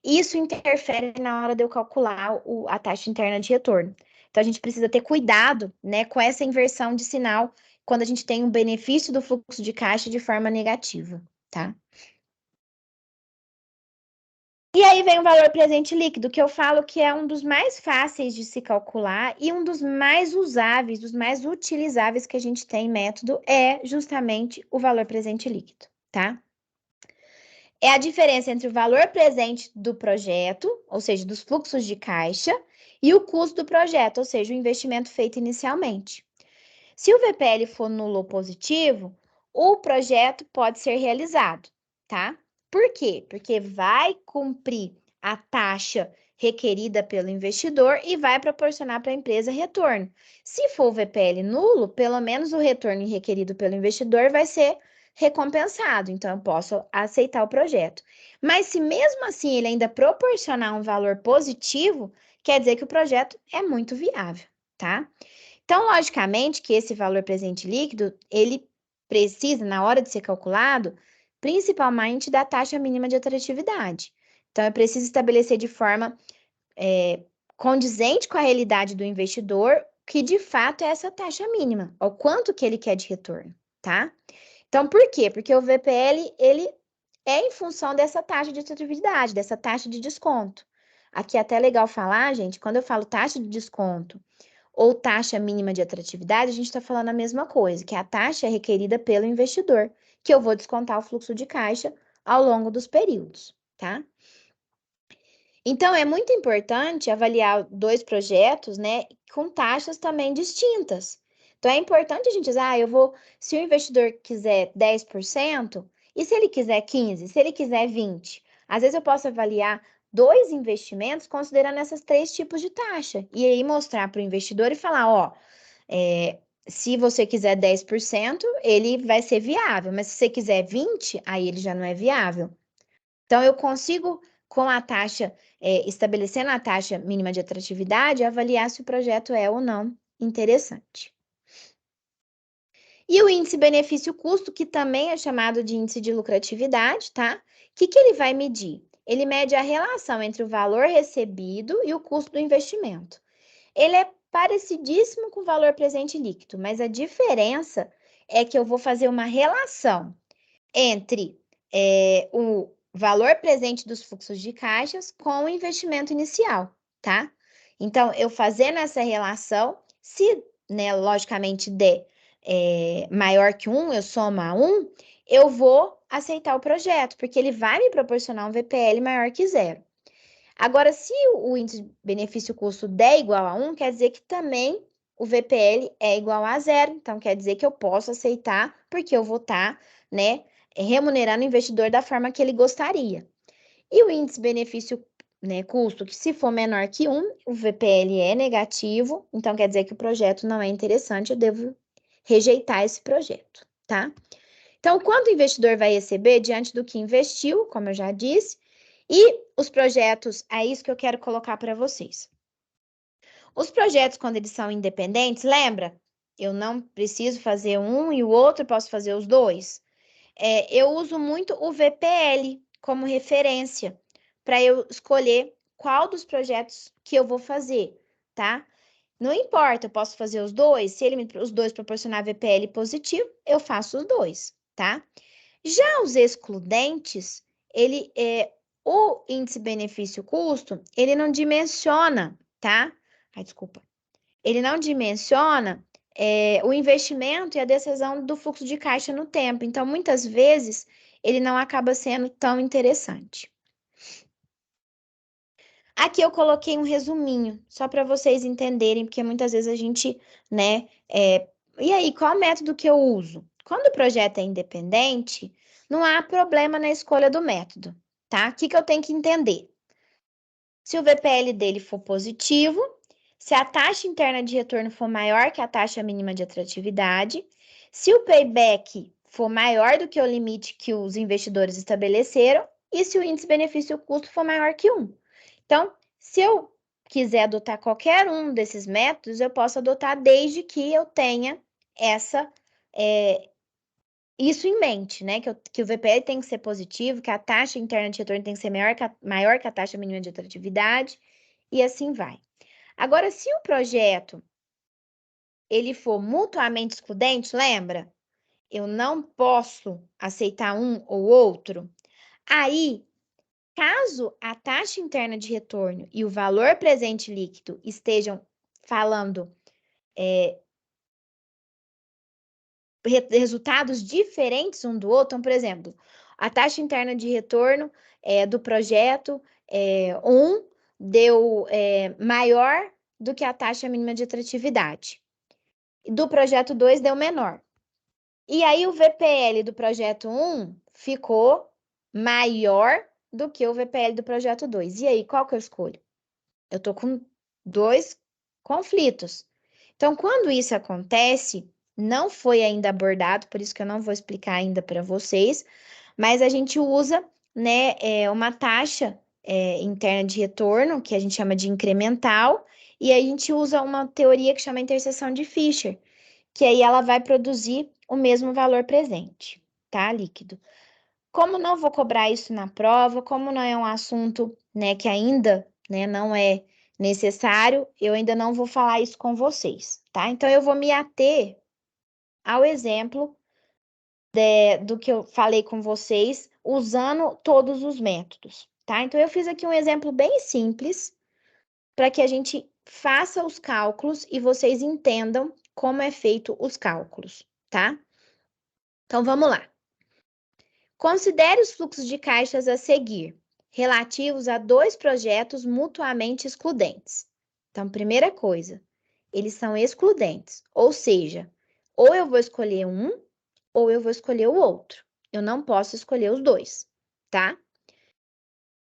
Isso interfere na hora de eu calcular a taxa interna de retorno. Então a gente precisa ter cuidado, né, com essa inversão de sinal quando a gente tem um benefício do fluxo de caixa de forma negativa, tá? E aí vem o valor presente líquido, que eu falo que é um dos mais fáceis de se calcular e um dos mais usáveis, dos mais utilizáveis que a gente tem em método, é justamente o valor presente líquido, tá? É a diferença entre o valor presente do projeto, ou seja, dos fluxos de caixa, e o custo do projeto, ou seja, o investimento feito inicialmente. Se o VPL for nulo ou positivo, o projeto pode ser realizado, tá? Por quê? Porque vai cumprir a taxa requerida pelo investidor e vai proporcionar para a empresa retorno. Se for o VPL nulo, pelo menos o retorno requerido pelo investidor vai ser recompensado, então eu posso aceitar o projeto. Mas se mesmo assim ele ainda proporcionar um valor positivo, quer dizer que o projeto é muito viável, tá? Então, logicamente que esse valor presente líquido, ele precisa, na hora de ser calculado, principalmente da taxa mínima de atratividade. Então, eu preciso estabelecer de forma condizente com a realidade do investidor, que de fato é essa taxa mínima, o quanto que ele quer de retorno, tá? Então, por quê? Porque o VPL, ele é em função dessa taxa de atratividade, dessa taxa de desconto. Aqui é até legal falar, gente, quando eu falo taxa de desconto ou taxa mínima de atratividade, a gente está falando a mesma coisa, que a taxa é requerida pelo investidor, que eu vou descontar o fluxo de caixa ao longo dos períodos, tá? Então, é muito importante avaliar dois projetos, né, com taxas também distintas. Então, é importante a gente dizer, se o investidor quiser 10%, e se ele quiser 15%, se ele quiser 20%? Às vezes eu posso avaliar dois investimentos considerando esses três tipos de taxa, e aí mostrar para o investidor e falar, ó, se você quiser 10%, ele vai ser viável, mas se você quiser 20%, aí ele já não é viável. Então, eu consigo, com a taxa, estabelecendo a taxa mínima de atratividade, avaliar se o projeto é ou não interessante. E o índice benefício-custo, que também é chamado de índice de lucratividade, tá? O que ele vai medir? Ele mede a relação entre o valor recebido e o custo do investimento. Ele é parecidíssimo com o valor presente líquido, mas a diferença é que eu vou fazer uma relação entre o valor presente dos fluxos de caixas com o investimento inicial, tá? Então, eu fazendo essa relação, se, né, logicamente, der maior que 1, eu somo a 1, eu vou aceitar o projeto, porque ele vai me proporcionar um VPL maior que 0. Agora, se o índice benefício-custo der igual a 1, quer dizer que também o VPL é igual a 0. Então, quer dizer que eu posso aceitar, porque eu vou estar, né, remunerando o investidor da forma que ele gostaria. E o índice benefício, né, custo, que se for menor que 1, o VPL é negativo, então quer dizer que o projeto não é interessante, eu devo rejeitar esse projeto, tá? Então, quanto o investidor vai receber diante do que investiu, como eu já disse, e os projetos, é isso que eu quero colocar para vocês. Os projetos, quando eles são independentes, lembra? Eu não preciso fazer um e o outro, posso fazer os dois. Eu uso muito o VPL como referência para eu escolher qual dos projetos que eu vou fazer, tá? Não importa, eu posso fazer os dois. Se os dois proporcionar VPL positivo, eu faço os dois, tá? Já os excludentes, o índice benefício-custo, ele não dimensiona, tá? Ai, desculpa. Ele não dimensiona o investimento e a decisão do fluxo de caixa no tempo. Então, muitas vezes, ele não acaba sendo tão interessante. Aqui eu coloquei um resuminho, só para vocês entenderem, porque muitas vezes a gente, né? E aí, qual método que eu uso? Quando o projeto é independente, não há problema na escolha do método, tá? O que eu tenho que entender? Se o VPL dele for positivo, se a taxa interna de retorno for maior que a taxa mínima de atratividade, se o payback for maior do que o limite que os investidores estabeleceram e se o índice benefício-custo for maior que 1. Então, se eu quiser adotar qualquer um desses métodos, eu posso adotar desde que eu tenha isso em mente, né? Que o VPL tem que ser positivo, que a taxa interna de retorno tem que ser maior que a taxa mínima de atratividade, e assim vai. Agora, se o projeto ele for mutuamente excludente, lembra? Eu não posso aceitar um ou outro. Aí, caso a taxa interna de retorno e o valor presente líquido estejam falando resultados diferentes um do outro, então, por exemplo, a taxa interna de retorno do projeto 1 deu maior do que a taxa mínima de atratividade. Do projeto 2 deu menor. E aí o VPL do projeto 1 ficou maior do que o VPL do projeto 2. E aí, qual que eu escolho? Eu tô com dois conflitos. Então, quando isso acontece, não foi ainda abordado, por isso que eu não vou explicar ainda para vocês, mas a gente usa, né, uma taxa interna de retorno, que a gente chama de incremental, e aí a gente usa uma teoria que chama interseção de Fisher, que aí ela vai produzir o mesmo valor presente, tá? Líquido. Como não vou cobrar isso na prova, como não é um assunto, né, que ainda, né, não é necessário, eu ainda não vou falar isso com vocês, tá? Então eu vou me ater ao exemplo do que eu falei com vocês, usando todos os métodos, tá? Então eu fiz aqui um exemplo bem simples para que a gente faça os cálculos e vocês entendam como é feito os cálculos, tá? Então vamos lá. Considere os fluxos de caixas a seguir, relativos a dois projetos mutuamente excludentes. Então, primeira coisa, eles são excludentes, ou seja, ou eu vou escolher um ou eu vou escolher o outro. Eu não posso escolher os dois, tá?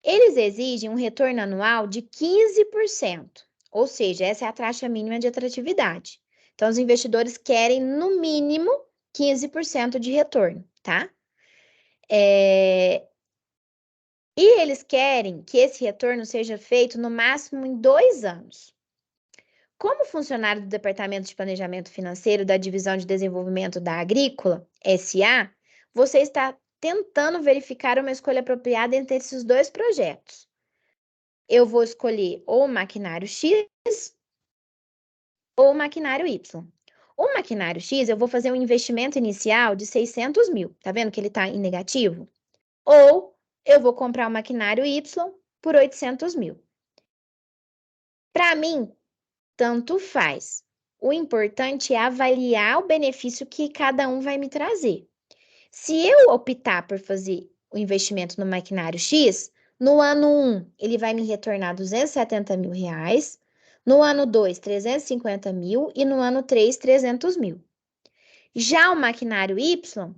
Eles exigem um retorno anual de 15%, ou seja, essa é a taxa mínima de atratividade. Então, os investidores querem, no mínimo, 15% de retorno, tá? E eles querem que esse retorno seja feito no máximo em 2 anos. Como funcionário do Departamento de Planejamento Financeiro da Divisão de Desenvolvimento da Agrícola, SA, você está tentando verificar uma escolha apropriada entre esses dois projetos. Eu vou escolher ou o maquinário X ou o maquinário Y. O maquinário X, eu vou fazer um investimento inicial de 600 mil. Tá vendo que ele está em negativo? Ou eu vou comprar o maquinário Y por 800 mil. Para mim, tanto faz. O importante é avaliar o benefício que cada um vai me trazer. Se eu optar por fazer o investimento no maquinário X, no ano 1 ele vai me retornar 270 mil reais, no ano 2, 350 mil e no ano 3, 300 mil. Já o maquinário Y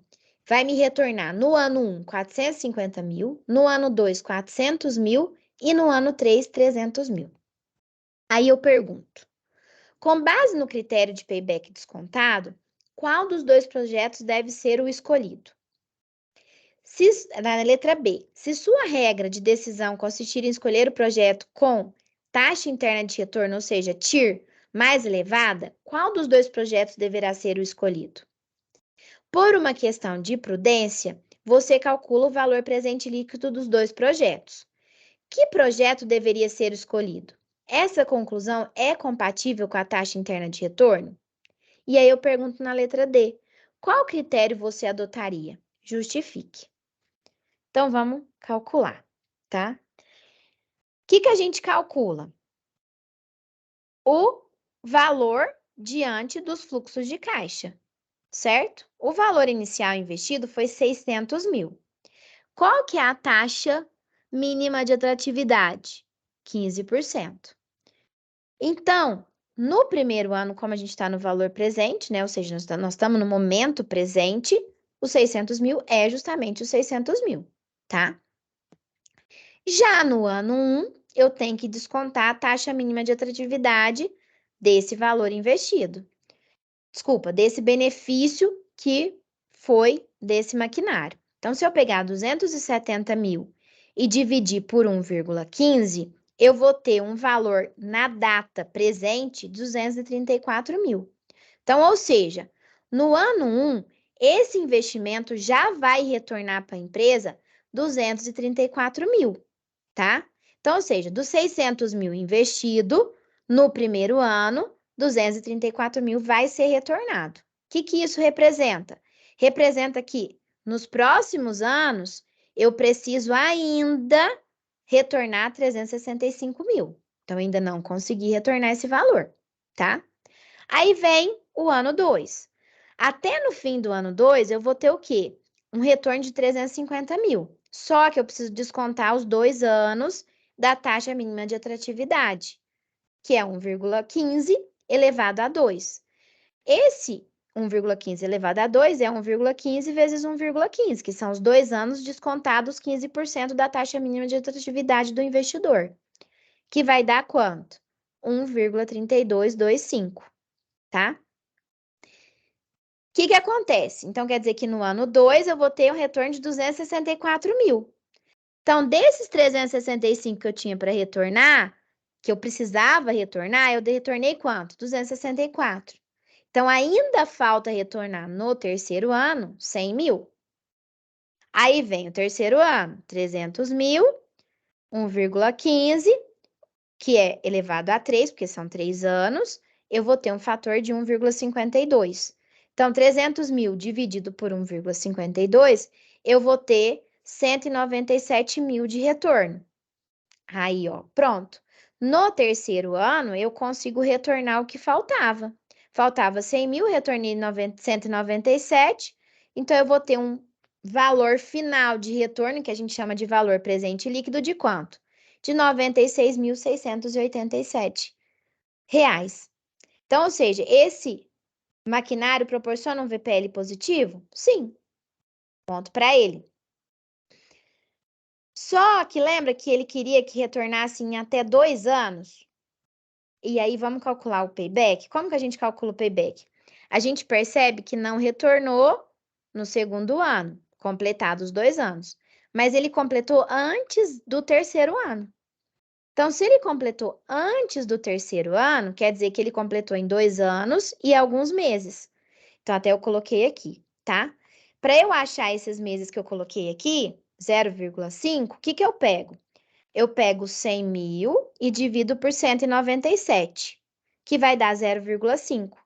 vai me retornar no ano 1, 450 mil, no ano 2, 400 mil e no ano 3, 300 mil. Aí eu pergunto, com base no critério de payback descontado, qual dos dois projetos deve ser o escolhido? Na letra B, se sua regra de decisão consistir em escolher o projeto com taxa interna de retorno, ou seja, TIR, mais elevada, qual dos dois projetos deverá ser o escolhido? Por uma questão de prudência, você calcula o valor presente líquido dos dois projetos. Que projeto deveria ser escolhido? Essa conclusão é compatível com a taxa interna de retorno? E aí eu pergunto na letra D, qual critério você adotaria? Justifique. Então vamos calcular, tá? O que a gente calcula? O valor diante dos fluxos de caixa, certo? O valor inicial investido foi 600 mil. Qual que é a taxa mínima de atratividade? 15%. Então, no primeiro ano, como a gente está no valor presente, né? Ou seja, nós estamos no momento presente, os 600 mil é justamente os 600 mil, tá? Já no ano 1, eu tenho que descontar a taxa mínima de atratividade desse valor investido. Desculpa, desse benefício que foi desse maquinário. Então, se eu pegar 270 mil e dividir por 1,15, eu vou ter um valor na data presente de 234 mil. Então, ou seja, no ano 1, esse investimento já vai retornar para a empresa 234 mil, tá? Então, ou seja, dos 600 mil investido no primeiro ano, 234 mil vai ser retornado. O que isso representa? Representa que nos próximos anos eu preciso ainda retornar 365 mil. Então, ainda não consegui retornar esse valor, tá? Aí vem o ano 2. Até no fim do ano 2, eu vou ter o quê? Um retorno de 350 mil. Só que eu preciso descontar os 2 anos da taxa mínima de atratividade, que é 1,15 elevado a 2. Esse 1,15 elevado a 2 é 1,15 vezes 1,15, que são os 2 anos descontados 15% da taxa mínima de atratividade do investidor. que vai dar quanto? 1,3225, tá? O que acontece? Então, quer dizer que no ano 2 eu vou ter um retorno de 264 mil. Então, desses 365 que eu tinha para retornar, que eu precisava retornar, eu retornei quanto? 264. Então, ainda falta retornar no terceiro ano 100 mil. Aí vem o terceiro ano, 300 mil, 1,15, que é elevado a 3, porque são 3 anos, eu vou ter um fator de 1,52. Então, 300 mil dividido por 1,52, eu vou ter 197 mil de retorno. Aí, ó, pronto. No terceiro ano, eu consigo retornar o que faltava. Faltava 100 mil, retornei 197, então eu vou ter um valor final de retorno, que a gente chama de valor presente líquido, de quanto? De R$ 96.687. Então, ou seja, esse maquinário proporciona um VPL positivo? Sim, ponto para ele. Só que lembra que ele queria que retornasse em até 2 anos? E aí, vamos calcular o payback? Como que a gente calcula o payback? A gente percebe que não retornou no segundo ano, completados os 2 anos. Mas ele completou antes do terceiro ano. Então, se ele completou antes do terceiro ano, quer dizer que ele completou em 2 anos e alguns meses. Então, até eu coloquei aqui, tá? Para eu achar esses meses que eu coloquei aqui, 0,5, o que que eu pego? Eu pego 100 mil e divido por 197, que vai dar 0,5.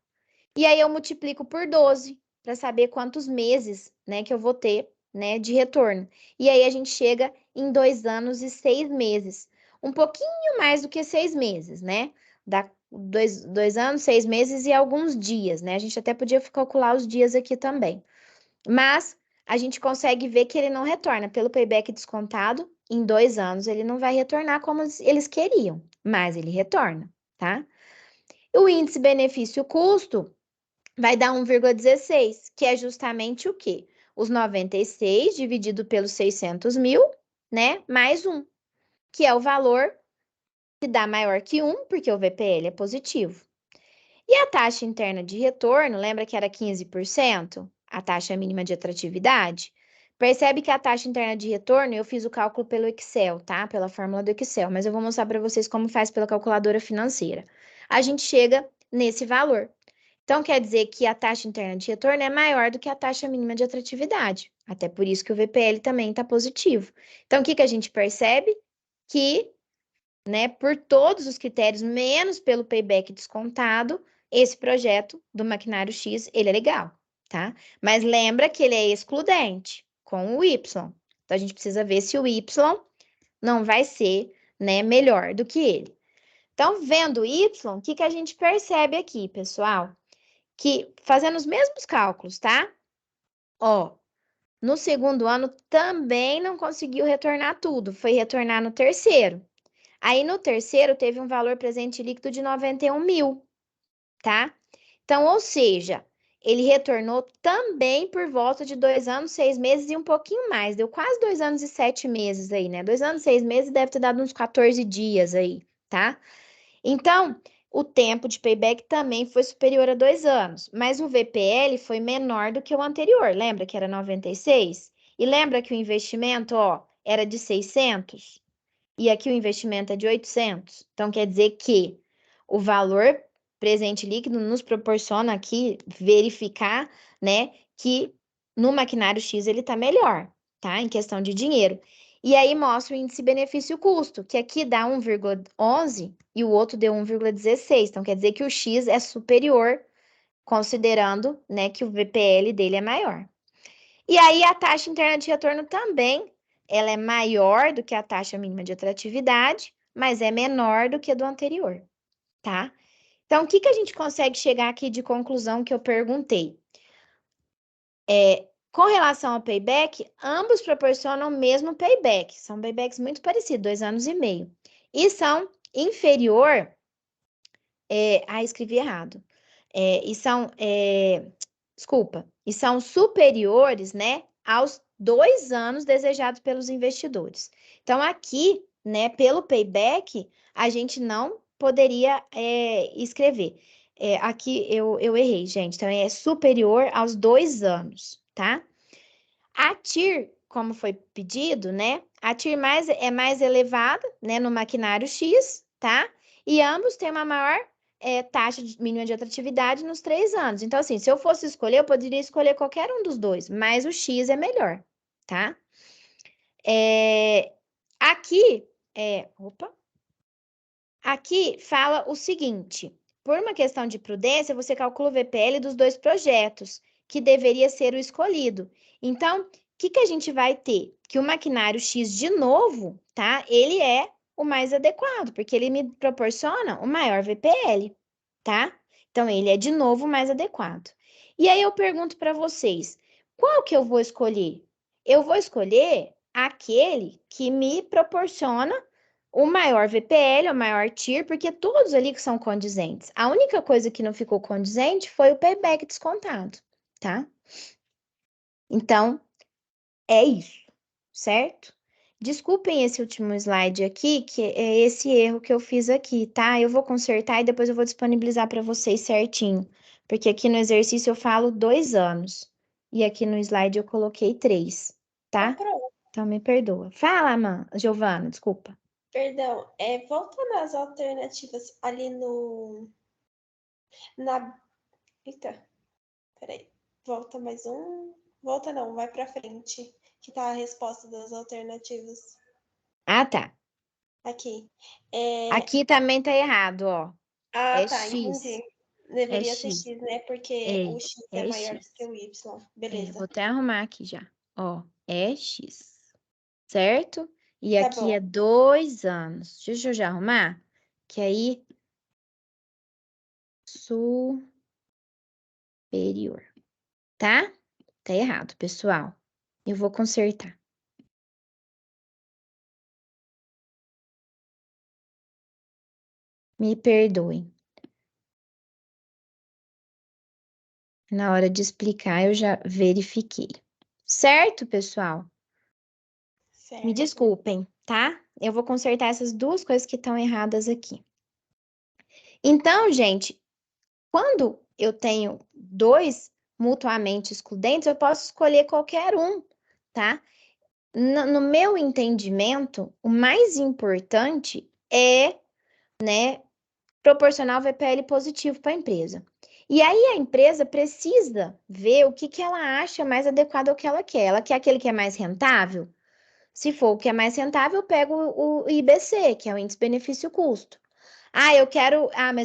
E aí eu multiplico por 12 para saber quantos meses, né, que eu vou ter, né, de retorno. E aí a gente chega em 2 anos e 6 meses. Um pouquinho mais do que 6 meses, né? Dá 2 anos, 6 meses e alguns dias, né? A gente até podia calcular os dias aqui também. Mas a gente consegue ver que ele não retorna. Pelo payback descontado, em 2 anos ele não vai retornar como eles queriam, mas ele retorna, tá? O índice benefício-custo vai dar 1,16, que é justamente o quê? Os 96 dividido pelos 600 mil, né? Mais 1, que é o valor que dá maior que 1, porque o VPL é positivo. E a taxa interna de retorno, lembra que era 15%? A taxa mínima de atratividade? Percebe que a taxa interna de retorno, eu fiz o cálculo pelo Excel, tá? Pela fórmula do Excel, mas eu vou mostrar para vocês como faz pela calculadora financeira. A gente chega nesse valor. Então, quer dizer que a taxa interna de retorno é maior do que a taxa mínima de atratividade. Até por isso que o VPL também está positivo. Então, o que a gente percebe? Que, né, por todos os critérios, menos pelo payback descontado, esse projeto do Maquinário X, ele é legal, tá? Mas lembra que ele é excludente com o Y. Então, a gente precisa ver se o Y não vai ser, né, melhor do que ele. Então, vendo o Y, o que a gente percebe aqui, pessoal? Que fazendo os mesmos cálculos, tá? Ó, no segundo ano também não conseguiu retornar tudo, foi retornar no terceiro. Aí no terceiro teve um valor presente líquido de 91 mil, tá? Então, ou seja, ele retornou também por volta de 2 anos, 6 meses e um pouquinho mais. Deu quase 2 anos e 7 meses aí, né? 2 anos, 6 meses deve ter dado uns 14 dias aí, tá? Então, o tempo de payback também foi superior a 2 anos, mas o VPL foi menor do que o anterior. Lembra que era 96? E lembra que o investimento, ó, era de 600? E aqui o investimento é de 800. Então, quer dizer que o valor presente líquido nos proporciona aqui verificar, né, que no maquinário X ele está melhor, tá? Em questão de dinheiro. E aí mostra o índice benefício-custo, que aqui dá 1,11 e o outro deu 1,16. Então, quer dizer que o X é superior, considerando, né, que o VPL dele é maior. E aí a taxa interna de retorno também, ela é maior do que a taxa mínima de atratividade, mas é menor do que a do anterior, tá? Então, o que a gente consegue chegar aqui de conclusão que eu perguntei? Com relação ao payback, ambos proporcionam o mesmo payback. São paybacks muito parecidos, 2 anos e meio. E são inferior... escrevi errado. Desculpa. E são superiores, né, aos 2 anos desejados pelos investidores. Então, aqui, né, pelo payback, a gente não poderia escrever. Aqui eu errei, gente. Então, é superior aos 2 anos, tá? A TIR, como foi pedido, né? A TIR é mais elevada, né, no maquinário X, tá? E ambos têm uma maior taxa mínima de atratividade nos 3 anos. Então, assim, se eu fosse escolher, eu poderia escolher qualquer um dos dois, mas o X é melhor, tá? Aqui, opa, aqui fala o seguinte: por uma questão de prudência, você calcula o VPL dos dois projetos, que deveria ser o escolhido. Então, o que que a gente vai ter? Que o maquinário X, de novo, tá? Ele é o mais adequado, porque ele me proporciona o maior VPL, tá? Então, ele é de novo o mais adequado. E aí eu pergunto para vocês, qual que eu vou escolher? Eu vou escolher aquele que me proporciona o maior VPL, o maior TIR, porque todos ali que são condizentes. A única coisa que não ficou condizente foi o payback descontado, tá? Então, é isso, certo? Desculpem esse último slide aqui, que é esse erro que eu fiz aqui, tá? Eu vou consertar e depois eu vou disponibilizar para vocês certinho, porque aqui no exercício eu falo 2 anos e aqui no slide eu coloquei 3, Então, tá? pronto. Então me perdoa. Fala, Giovana, desculpa. Perdão, voltando às alternativas ali no... Na... Eita, peraí. Volta mais um. Volta não, vai pra frente. Que tá a resposta das alternativas. Ah, tá. Aqui. Aqui também tá errado, ó. Ah, É tá, X. entendi. É Deveria ser X. X, né? Porque É, o X é é maior do que X. o Y. Vou Beleza. até arrumar aqui já. Ó, é X. Certo? E Tá aqui bom. é 2 anos. Deixa eu já arrumar. Que aí, superior. Tá? Tá errado, pessoal. Eu vou consertar. Me perdoem. Na hora de explicar, eu já verifiquei. Certo, pessoal? Me Certo. desculpem, tá? Eu vou consertar essas duas coisas que estão erradas aqui. Então, gente, quando eu tenho dois mutuamente excludentes, eu posso escolher qualquer um, tá? No meu entendimento, o mais importante é, né, proporcionar o VPL positivo para a empresa. E aí a empresa precisa ver o que que ela acha mais adequado ao que ela quer. Ela quer aquele que é mais rentável? Se for o que é mais rentável, eu pego o IBC, que é o índice benefício-custo. Mas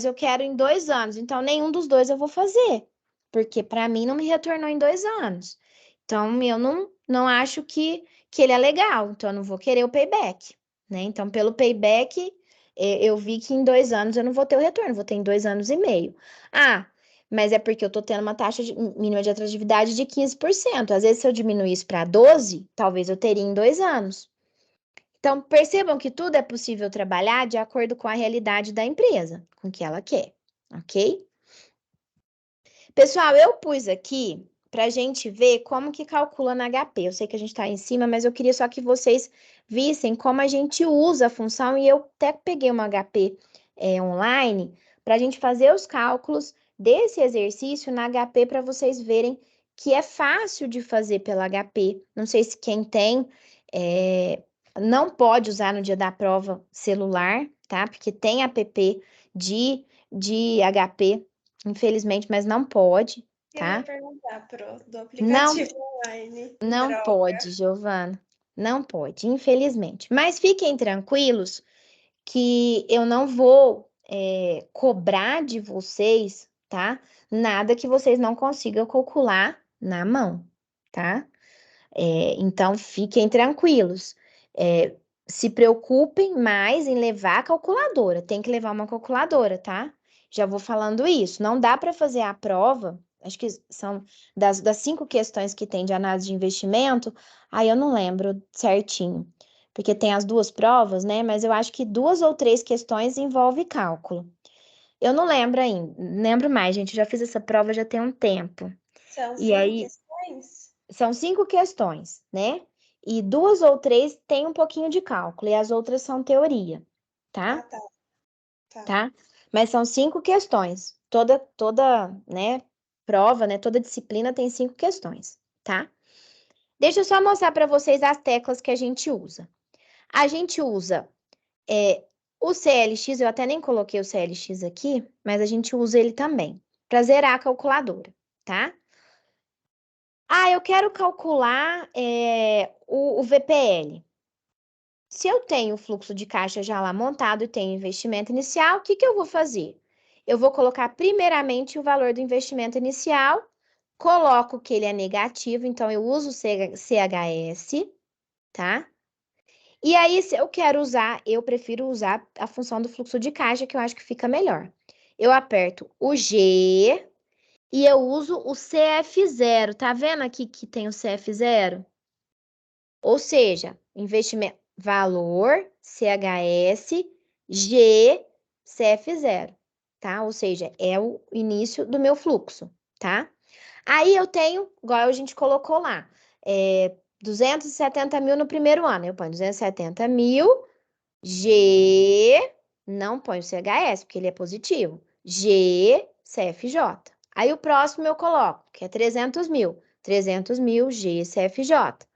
eu quero em 2 anos, então nenhum dos dois eu vou fazer, porque para mim não me retornou em 2 anos. Então eu não acho que ele é legal, então eu não vou querer o payback, né? Então, pelo payback, eu vi que em 2 anos eu não vou ter o retorno, vou ter em 2 anos e meio. Ah, mas é porque eu tô tendo uma taxa mínima de atratividade de 15%. Às vezes, se eu diminuir isso para 12, talvez eu teria em 2 anos. Então, percebam que tudo é possível trabalhar de acordo com a realidade da empresa, com o que ela quer, ok? Pessoal, eu pus aqui para a gente ver como que calcula na HP. Eu sei que a gente está em cima, mas eu queria só que vocês vissem como a gente usa a função e eu até peguei uma HP online para a gente fazer os cálculos desse exercício na HP para vocês verem que é fácil de fazer pela HP. Não sei se quem tem não pode usar no dia da prova celular, tá? Porque tem app de HP, infelizmente, mas não pode, Eu ia tá? perguntar do Não, aplicativo online. não Droga. pode, Giovana. Não pode, infelizmente. Mas fiquem tranquilos que eu não vou cobrar de vocês, tá? Nada que vocês não consigam calcular na mão, tá? Então, fiquem tranquilos. É, se preocupem mais em levar a calculadora. Tem que levar uma calculadora, tá? Já vou falando isso. Não dá para fazer a prova. Acho que são das 5 questões que tem de análise de investimento. Aí eu não lembro certinho, porque tem as duas provas, né? Mas eu acho que 2 ou 3 questões envolve cálculo. Eu não lembro ainda. Lembro mais, gente. Eu já fiz essa prova já tem um tempo. São E cinco aí questões? são 5 questões, né? E 2 ou 3 tem um pouquinho de cálculo, e as outras são teoria, Ah, tá? tá. Tá? Mas são 5 questões. Toda, né, prova, né, toda disciplina tem 5 questões, tá? Deixa eu só mostrar para vocês as teclas que a gente usa. A gente usa o CLX, eu até nem coloquei o CLX aqui, mas a gente usa ele também para zerar a calculadora, tá? Ah, eu quero calcular o VPL. Se eu tenho o fluxo de caixa já lá montado e tenho investimento inicial, o que que eu vou fazer? Eu vou colocar primeiramente o valor do investimento inicial, coloco que ele é negativo, então eu uso o CHS, tá? E aí, se eu quero usar, eu prefiro usar a função do fluxo de caixa, que eu acho que fica melhor. Eu aperto o G e eu uso o CF0. Tá vendo aqui que tem o CF0? Ou seja, investimento, valor, CHS, G, CF0, tá? Ou seja, é o início do meu fluxo, tá? Aí eu tenho, igual a gente colocou lá, 270 mil no primeiro ano. Eu ponho 270 mil, G, não ponho CHS, porque ele é positivo. G, CFJ. Aí o próximo eu coloco, que é 300 mil. 300 mil, G, CFJ.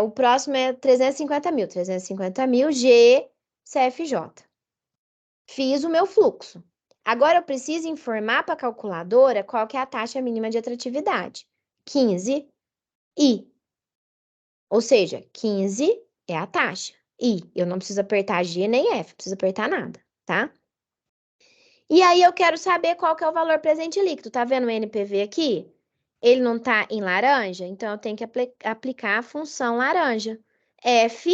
O próximo é 350 mil. 350 mil, G, CFJ. Fiz o meu fluxo. Agora eu preciso informar para a calculadora qual que é a taxa mínima de atratividade. 15 I. Ou seja, 15 é a taxa. I. Eu não preciso apertar G nem F, não preciso apertar nada, tá? E aí eu quero saber qual que é o valor presente líquido. Tá vendo o NPV aqui? Ele não tá em laranja, então eu tenho que aplicar a função laranja. F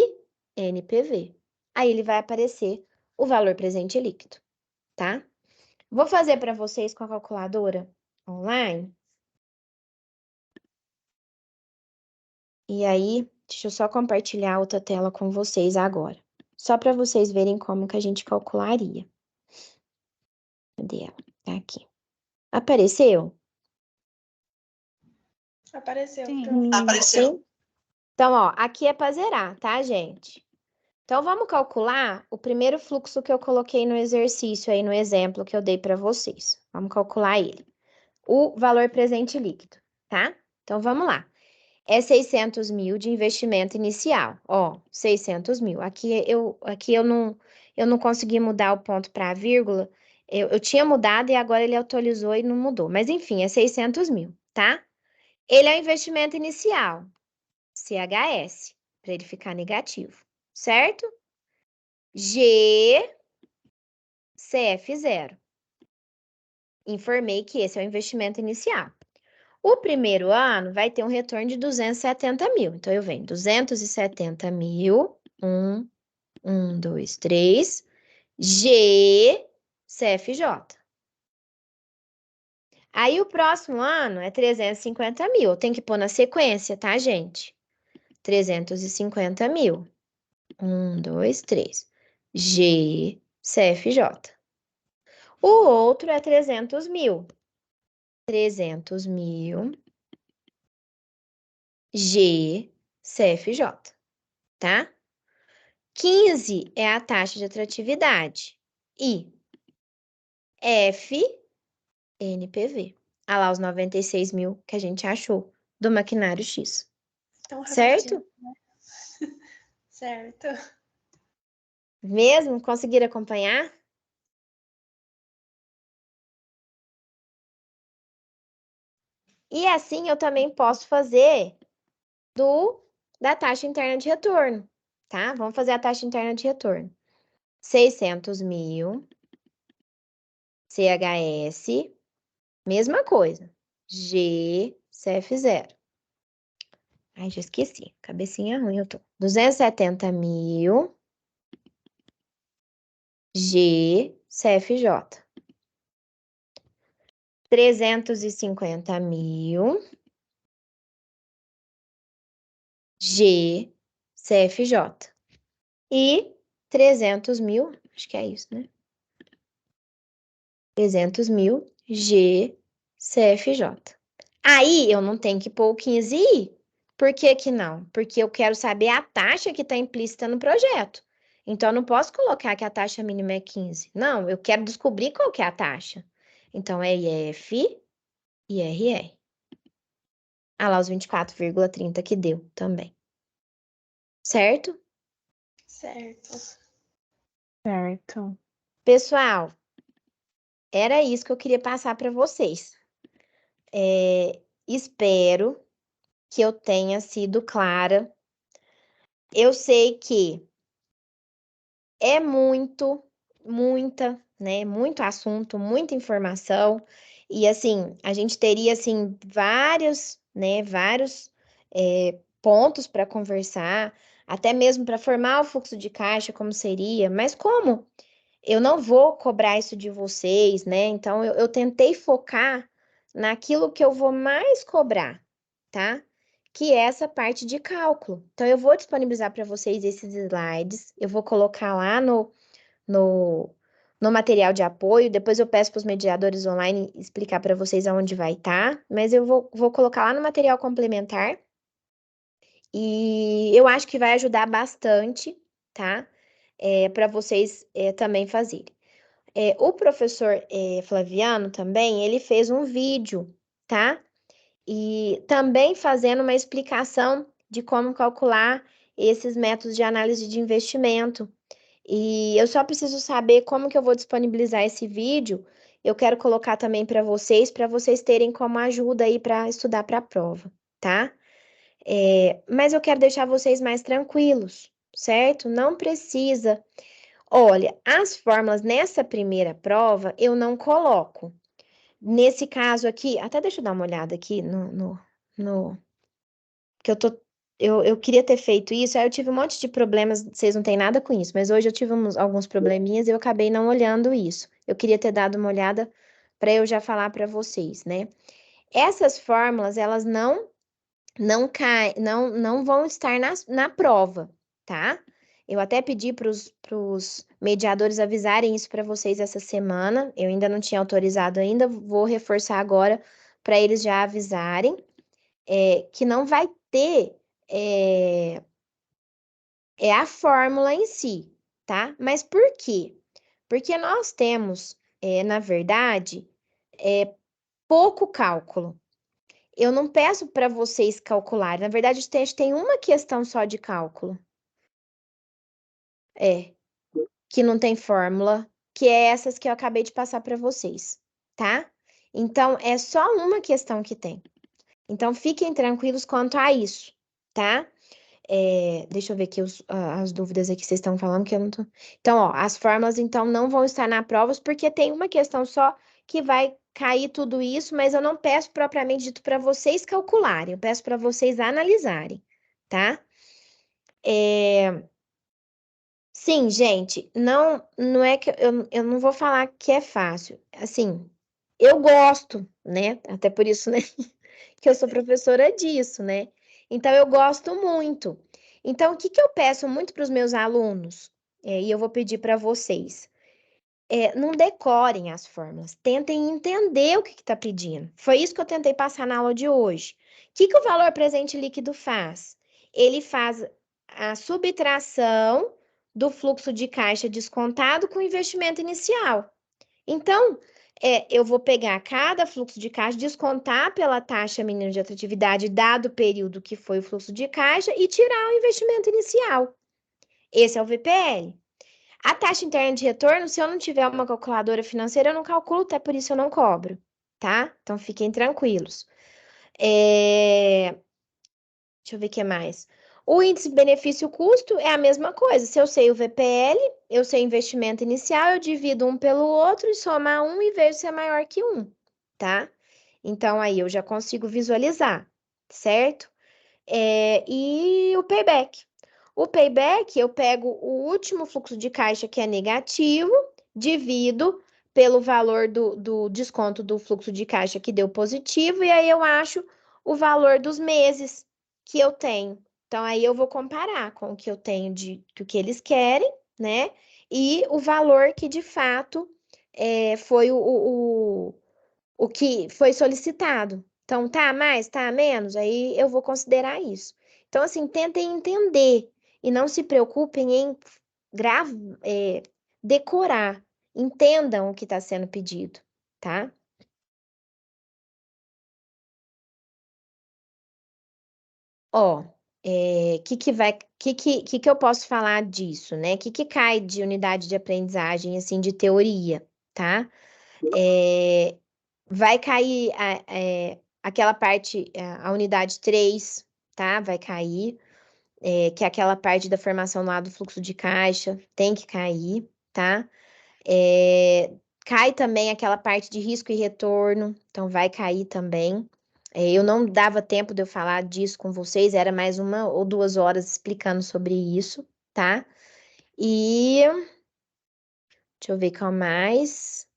NPV. Aí ele vai aparecer o valor presente líquido, tá? Vou fazer para vocês com a calculadora online. E aí, deixa eu só compartilhar outra tela com vocês agora. Só para vocês verem como que a gente calcularia. Cadê ela? Tá aqui. Apareceu? Apareceu, Sim. pronto. Sim? Então, ó, aqui é para zerar, tá, gente? Então, vamos calcular o primeiro fluxo que eu coloquei no exercício aí, no exemplo que eu dei para vocês. Vamos calcular ele. O valor presente líquido, tá? Então, vamos lá. É 600 mil de investimento inicial. Ó, 600 mil. Aqui eu não consegui mudar o ponto para a vírgula. Eu tinha mudado e agora ele atualizou e não mudou. Mas, enfim, é 600 mil, tá? Ele é o investimento inicial, CHS, para ele ficar negativo, certo? G, CF0. Informei que esse é o investimento inicial. O primeiro ano vai ter um retorno de 270 mil. Então, eu venho 270 mil, 2, 3, G, CFJ. Aí, o próximo ano é 350 mil. Eu tenho que pôr na sequência, tá, gente? 350 mil. 2, 3. G, CFJ. O outro é 300 mil. 300 mil, G, CFJ, tá? 15 é a taxa de atratividade e F, NPV. Olha lá os 96 mil que a gente achou do maquinário X, Tão rapidinho, certo? né? Certo. Mesmo? Conseguiram acompanhar? E assim eu também posso fazer da taxa interna de retorno, tá? Vamos fazer a taxa interna de retorno. 600 mil, CHS, mesma coisa. G, CF0. Ai, já esqueci. Cabecinha ruim eu tô. 270 mil, G, CFJ. 350 mil, G, CFJ. E 300 mil, acho que é isso, né? 300 mil, G, CFJ. Aí eu não tenho que pôr o 15i, Por que que não? Porque eu quero saber a taxa que está implícita no projeto. Então, eu não posso colocar que a taxa mínima é 15. Não, eu quero descobrir qual que é a taxa. Então, é IF e IRR. Ah lá, os 24,30 que deu também. Certo? Certo. Certo. Pessoal, era isso que eu queria passar para vocês. Espero que eu tenha sido clara. Eu sei que é muito assunto, muita informação. E assim, a gente teria assim vários pontos para conversar, até mesmo para formar o fluxo de caixa, como seria, mas como eu não vou cobrar isso de vocês, né? Então eu tentei focar naquilo que eu vou mais cobrar, tá? Que é essa parte de cálculo. Então eu vou disponibilizar para vocês esses slides, eu vou colocar lá no, no material de apoio. Depois eu peço para os mediadores online explicar para vocês aonde vai estar, mas eu vou colocar lá no material complementar. E eu acho que vai ajudar bastante, tá? Para vocês também fazerem. O professor Flaviano também, ele fez um vídeo, tá? E também fazendo uma explicação de como calcular esses métodos de análise de investimento. E eu só preciso saber como que eu vou disponibilizar esse vídeo. Eu quero colocar também para vocês terem como ajuda aí para estudar para a prova, tá? Mas eu quero deixar vocês mais tranquilos, certo? Não precisa. Olha, as fórmulas nessa primeira prova eu não coloco. Nesse caso aqui, até deixa eu dar uma olhada aqui no que eu queria ter feito isso, aí eu tive um monte de problemas, vocês não têm nada com isso, mas hoje eu tive alguns probleminhas e eu acabei não olhando isso. Eu queria ter dado uma olhada para eu já falar para vocês, né? Essas fórmulas, elas não vão estar na prova, tá? Eu até pedi para os mediadores avisarem isso para vocês essa semana. Eu ainda não tinha autorizado ainda, vou reforçar agora para eles já avisarem que não vai ter é, a fórmula em si, tá? Mas por quê? Porque nós temos, na verdade, pouco cálculo. Eu não peço para vocês calcularem. Na verdade, a gente tem uma questão só de cálculo. Que não tem fórmula, que é essas que eu acabei de passar para vocês, tá? Então, é só uma questão que tem. Então, fiquem tranquilos quanto a isso, tá? Deixa eu ver aqui as dúvidas aqui que vocês estão falando que eu não tô. Então, ó, as fórmulas, então, não vão estar na prova, porque tem uma questão só que vai cair tudo isso, mas eu não peço propriamente dito para vocês calcularem, eu peço para vocês analisarem, tá? Sim, gente, não é que eu não vou falar que é fácil. Assim, eu gosto, né? Até por isso, né? Que eu sou professora disso, né? Então, eu gosto muito. Então, o que que eu peço muito para os meus alunos? E eu vou pedir para vocês. Não decorem as fórmulas, tentem entender o que está pedindo. Foi isso que eu tentei passar na aula de hoje. O que que o valor presente líquido faz? Ele faz a subtração do fluxo de caixa descontado com o investimento inicial. Então, eu vou pegar cada fluxo de caixa, descontar pela taxa mínima de atratividade, dado o período que foi o fluxo de caixa, e tirar o investimento inicial. Esse é o VPL. A taxa interna de retorno, se eu não tiver uma calculadora financeira, eu não calculo, até por isso eu não cobro, tá? Então, fiquem tranquilos. Deixa eu ver o que mais. O índice benefício-custo é a mesma coisa. Se eu sei o VPL, eu sei o investimento inicial, eu divido um pelo outro e somar um e vejo se é maior que um, tá? Então, aí eu já consigo visualizar, certo? E o payback. O payback, eu pego o último fluxo de caixa que é negativo, divido pelo valor do desconto do fluxo de caixa que deu positivo, e aí eu acho o valor dos meses que eu tenho. Então, aí eu vou comparar com o que eu tenho do que eles querem, né? E o valor que de fato foi o que foi solicitado, Então, tá a mais, tá a menos, aí eu vou considerar isso. Então, assim, tentem entender e não se preocupem em gra- é, decorar. Entendam o que está sendo pedido, tá? Ó, que eu posso falar disso, né? Que cai de unidade de aprendizagem, assim, de teoria, tá? É, vai cair aquela parte, a unidade 3, tá? Vai cair, que é aquela parte da formação lá do fluxo de caixa, tem que cair, tá? É, cai também aquela parte de risco e retorno, então vai cair também. Eu não dava tempo de eu falar disso com vocês, era mais 1 ou 2 horas explicando sobre isso, tá? E deixa eu ver qual mais.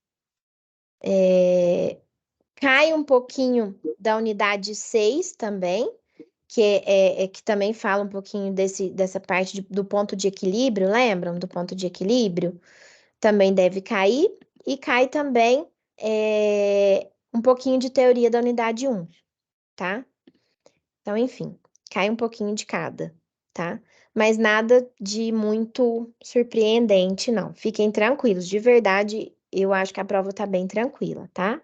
É, cai um pouquinho da unidade 6 também, que também fala um pouquinho dessa parte do ponto de equilíbrio, lembram do ponto de equilíbrio? Também deve cair, e cai também um pouquinho de teoria da unidade 1, tá? Então, enfim, cai um pouquinho de cada, tá? Mas nada de muito surpreendente, não. Fiquem tranquilos, de verdade, eu acho que a prova tá bem tranquila, tá?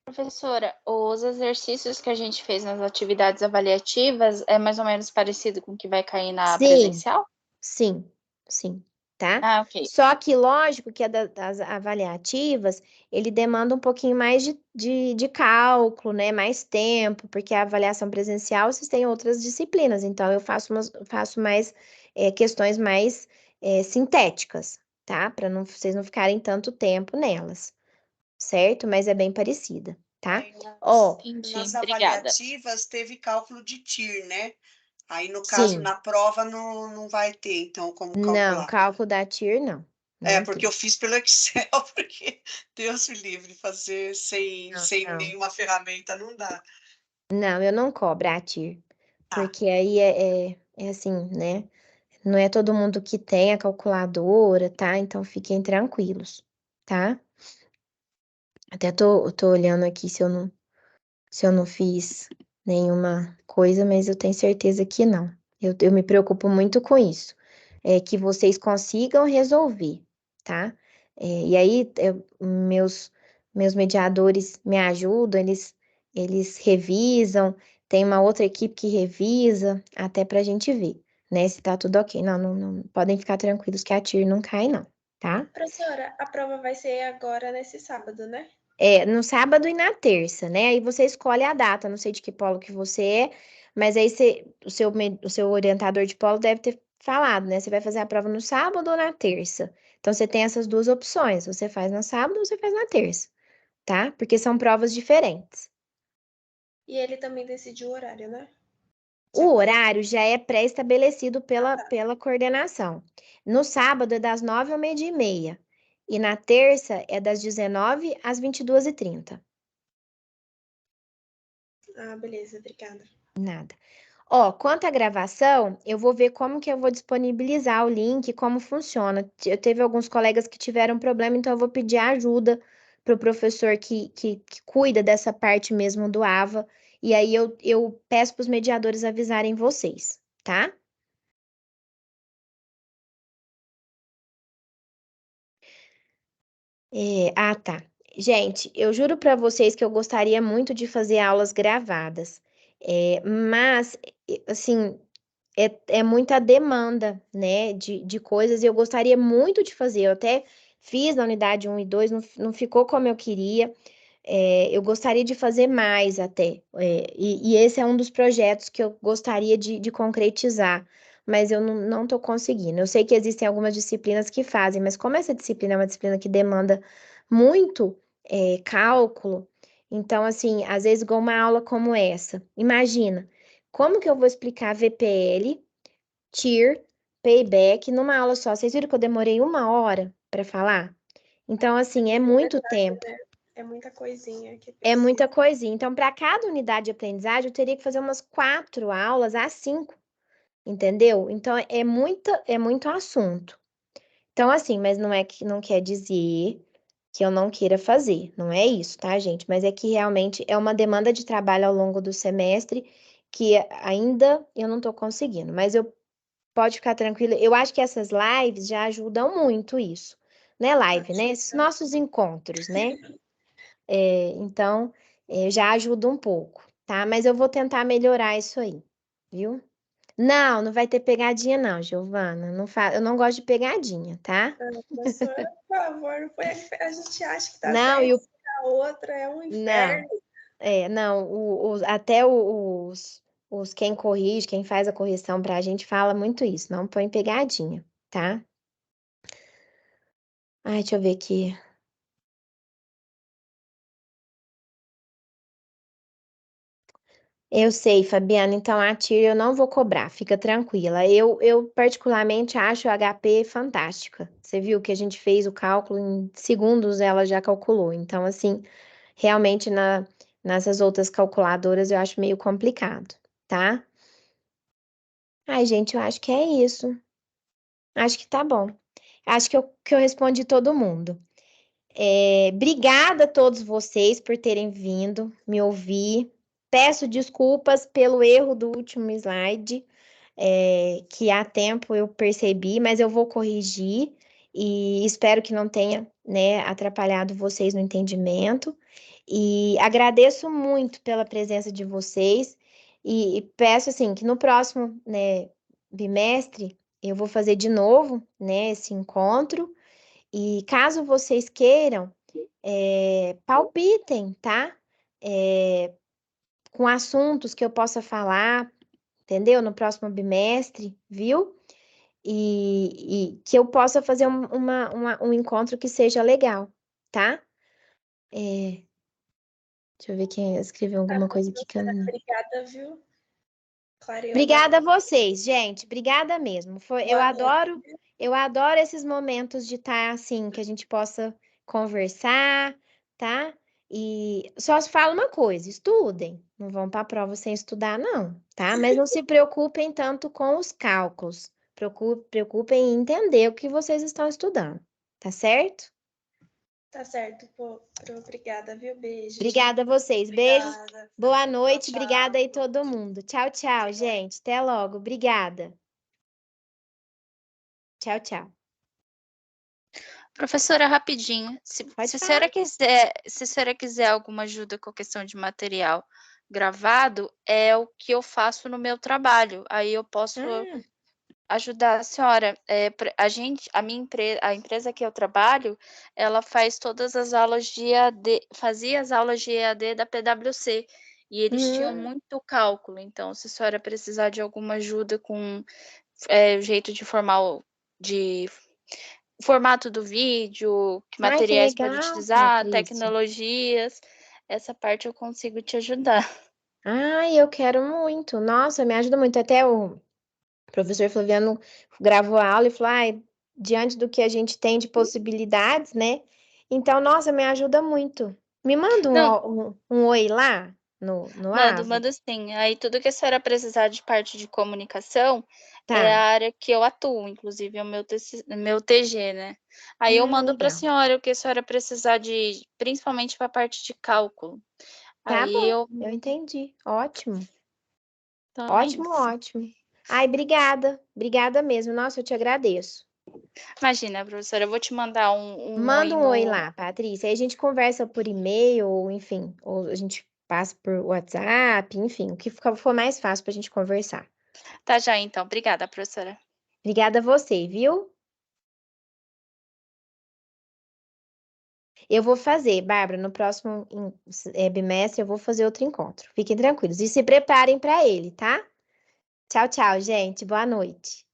Professora, os exercícios que a gente fez nas atividades avaliativas é mais ou menos parecido com o que vai cair na Sim, presencial? sim, sim, tá? Ah, ok. Só que, lógico, que das avaliativas, ele demanda um pouquinho mais de cálculo, né? Mais tempo, porque a avaliação presencial, vocês têm outras disciplinas, então eu faço mais questões mais sintéticas, tá? Para vocês não ficarem tanto tempo nelas, certo? Mas é bem parecida, tá? Aí Ó, Entendi, nas obrigada. avaliativas teve cálculo de TIR, né? Aí, no caso, sim, na prova não vai ter, então, como não, calcular. cálculo da TIR, não. É, Não porque tem. eu fiz pelo Excel, porque Deus me livre, fazer Não, sem não. nenhuma ferramenta não dá. Não, eu não cobro a TIR, Ah, porque aí é assim, né? Não é todo mundo que tem a calculadora, tá? Então fiquem tranquilos, tá? Até tô olhando aqui se eu não fiz nenhuma coisa, mas eu tenho certeza que não. Eu me preocupo muito com isso. É que vocês consigam resolver, tá? E aí, meus mediadores me ajudam, eles revisam, tem uma outra equipe que revisa, até para a gente ver, né? Se tá tudo ok. Não, podem ficar tranquilos que a TIR não cai, não, tá? Professora, a prova vai ser agora nesse sábado, né? No sábado e na terça, né? Aí você escolhe a data, não sei de que polo que você é, mas aí o seu orientador de polo deve ter falado, né? Você vai fazer a prova no sábado ou na terça. Então você tem essas duas opções, você faz no sábado ou você faz na terça, tá? Porque são provas diferentes. E ele também decidiu o horário, né? O horário já é pré-estabelecido pela coordenação. No sábado é das 9 ao meio-dia e meia. E na terça é das 19 às 22h30. Ah, beleza, obrigada. Nada. Ó, quanto à gravação, eu vou ver como que eu vou disponibilizar o link, como funciona. Teve alguns colegas que tiveram problema, então eu vou pedir ajuda para o professor que cuida dessa parte mesmo do AVA. E aí eu peço para os mediadores avisarem vocês, tá? Tá. Gente, eu juro para vocês que eu gostaria muito de fazer aulas gravadas. Mas, assim, é muita demanda, né, de coisas, e eu gostaria muito de fazer. Eu até fiz na unidade 1 e 2, não ficou como eu queria. Eu gostaria de fazer mais até. E esse é um dos projetos que eu gostaria de concretizar, mas eu não estou conseguindo. Eu sei que existem algumas disciplinas que fazem, mas como essa disciplina é uma disciplina que demanda muito cálculo, então, assim, às vezes, igual uma aula como essa, imagina, como que eu vou explicar VPL, TIR, Payback numa aula só? Vocês viram que eu demorei 1 hora para falar? Então, assim, é muito tempo. É muita coisinha que É precisa. muita coisinha. Então, para cada unidade de aprendizagem, eu teria que fazer umas 4 aulas a 5, entendeu? Então, é muito assunto. Então, assim, mas não quer dizer que eu não queira fazer. Não é isso, tá, gente? Mas é que realmente é uma demanda de trabalho ao longo do semestre que ainda eu não tô conseguindo. Mas pode ficar tranquila. Eu acho que essas lives já ajudam muito isso. Né, live, né? Esses nossos encontros, né? Então, já ajuda um pouco, tá? Mas eu vou tentar melhorar isso aí, viu? Não, não vai ter pegadinha, não, Giovana. Não eu não gosto de pegadinha, tá? Professora, por favor, não foi a gente acha que tá Não, certo, a outra é um não, inferno. não, até os quem corrige, quem faz a correção pra gente fala muito isso, não põe pegadinha, tá? Ai, deixa eu ver aqui. Eu sei, Fabiana, então a TIR eu não vou cobrar, fica tranquila. Eu particularmente acho a HP fantástica. Você viu que a gente fez o cálculo em segundos, ela já calculou. Então, assim, realmente nessas outras calculadoras eu acho meio complicado, tá? Ai, gente, eu acho que é isso. Acho que tá bom. Acho que eu respondi todo mundo. Obrigada a todos vocês por terem vindo me ouvir. Peço desculpas pelo erro do último slide, que há tempo eu percebi, mas eu vou corrigir e espero que não tenha, né, atrapalhado vocês no entendimento. E agradeço muito pela presença de vocês e peço assim que no próximo, né, bimestre eu vou fazer de novo, né, esse encontro. E caso vocês queiram, palpitem, tá? É, com assuntos que eu possa falar, entendeu? No próximo bimestre, viu? E que eu possa fazer um encontro que seja legal, tá? É, deixa eu ver quem escreveu Tá alguma bom, coisa aqui que eu professora, não. obrigada, viu? Clareou Obrigada a bastante. vocês, gente. Obrigada mesmo. Eu Boa noite. adoro esses momentos de estar assim, que a gente possa conversar, tá? E só se fala uma coisa, estudem. Não vão para a prova sem estudar, não, tá? Mas não se preocupem tanto com os cálculos. Preocupem em entender o que vocês estão estudando, tá certo? Tá certo, pô. Obrigada, viu? Beijo. Obrigada a vocês. Beijos. Obrigada. Boa Tchau, noite. tchau. Obrigada aí todo mundo. Tchau, tchau, gente. Até logo. Obrigada. Tchau, tchau. Professora, rapidinho, Pode falar. se a senhora quiser alguma ajuda com a questão de material gravado, é o que eu faço no meu trabalho. Aí eu posso Ah, ajudar a senhora. A empresa que eu trabalho, ela faz todas as aulas de EAD, fazia as aulas de EAD da PwC. E eles tinham hum. muito cálculo. Então, se a senhora precisar de alguma ajuda com o jeito de formato do vídeo, que Ai, que materiais pode legal, utilizar, Patrícia. tecnologias, essa parte eu consigo te ajudar. Ai, eu quero muito. Nossa, me ajuda muito. Até o professor Flaviano gravou a aula e falou: ai, diante do que a gente tem de possibilidades, né? Então, nossa, me ajuda muito. Me manda Não, um oi lá no mando, Asa. mando sim. Aí tudo que a senhora precisar de parte de comunicação é Tá. a área que eu atuo, inclusive é o meu TG, né? Aí eu Ah, mando para a legal. senhora o que a senhora precisar de, principalmente para a parte de cálculo. Tá Aí bom, eu. eu entendi. Ótimo. Então é Ótimo, isso. ótimo. Ai, obrigada. Obrigada mesmo. Nossa, eu te agradeço. Imagina, professora, eu vou te mandar um oi Manda um oi no. lá, Patrícia. Aí a gente conversa por e-mail, ou enfim, ou a gente passa por WhatsApp, enfim, o que for mais fácil para a gente conversar. Tá já então. Obrigada, professora. Obrigada a você, viu? Eu vou fazer, Bárbara, no próximo bimestre eu vou fazer outro encontro. Fiquem tranquilos e se preparem para ele, tá? Tchau, tchau, gente. Boa noite.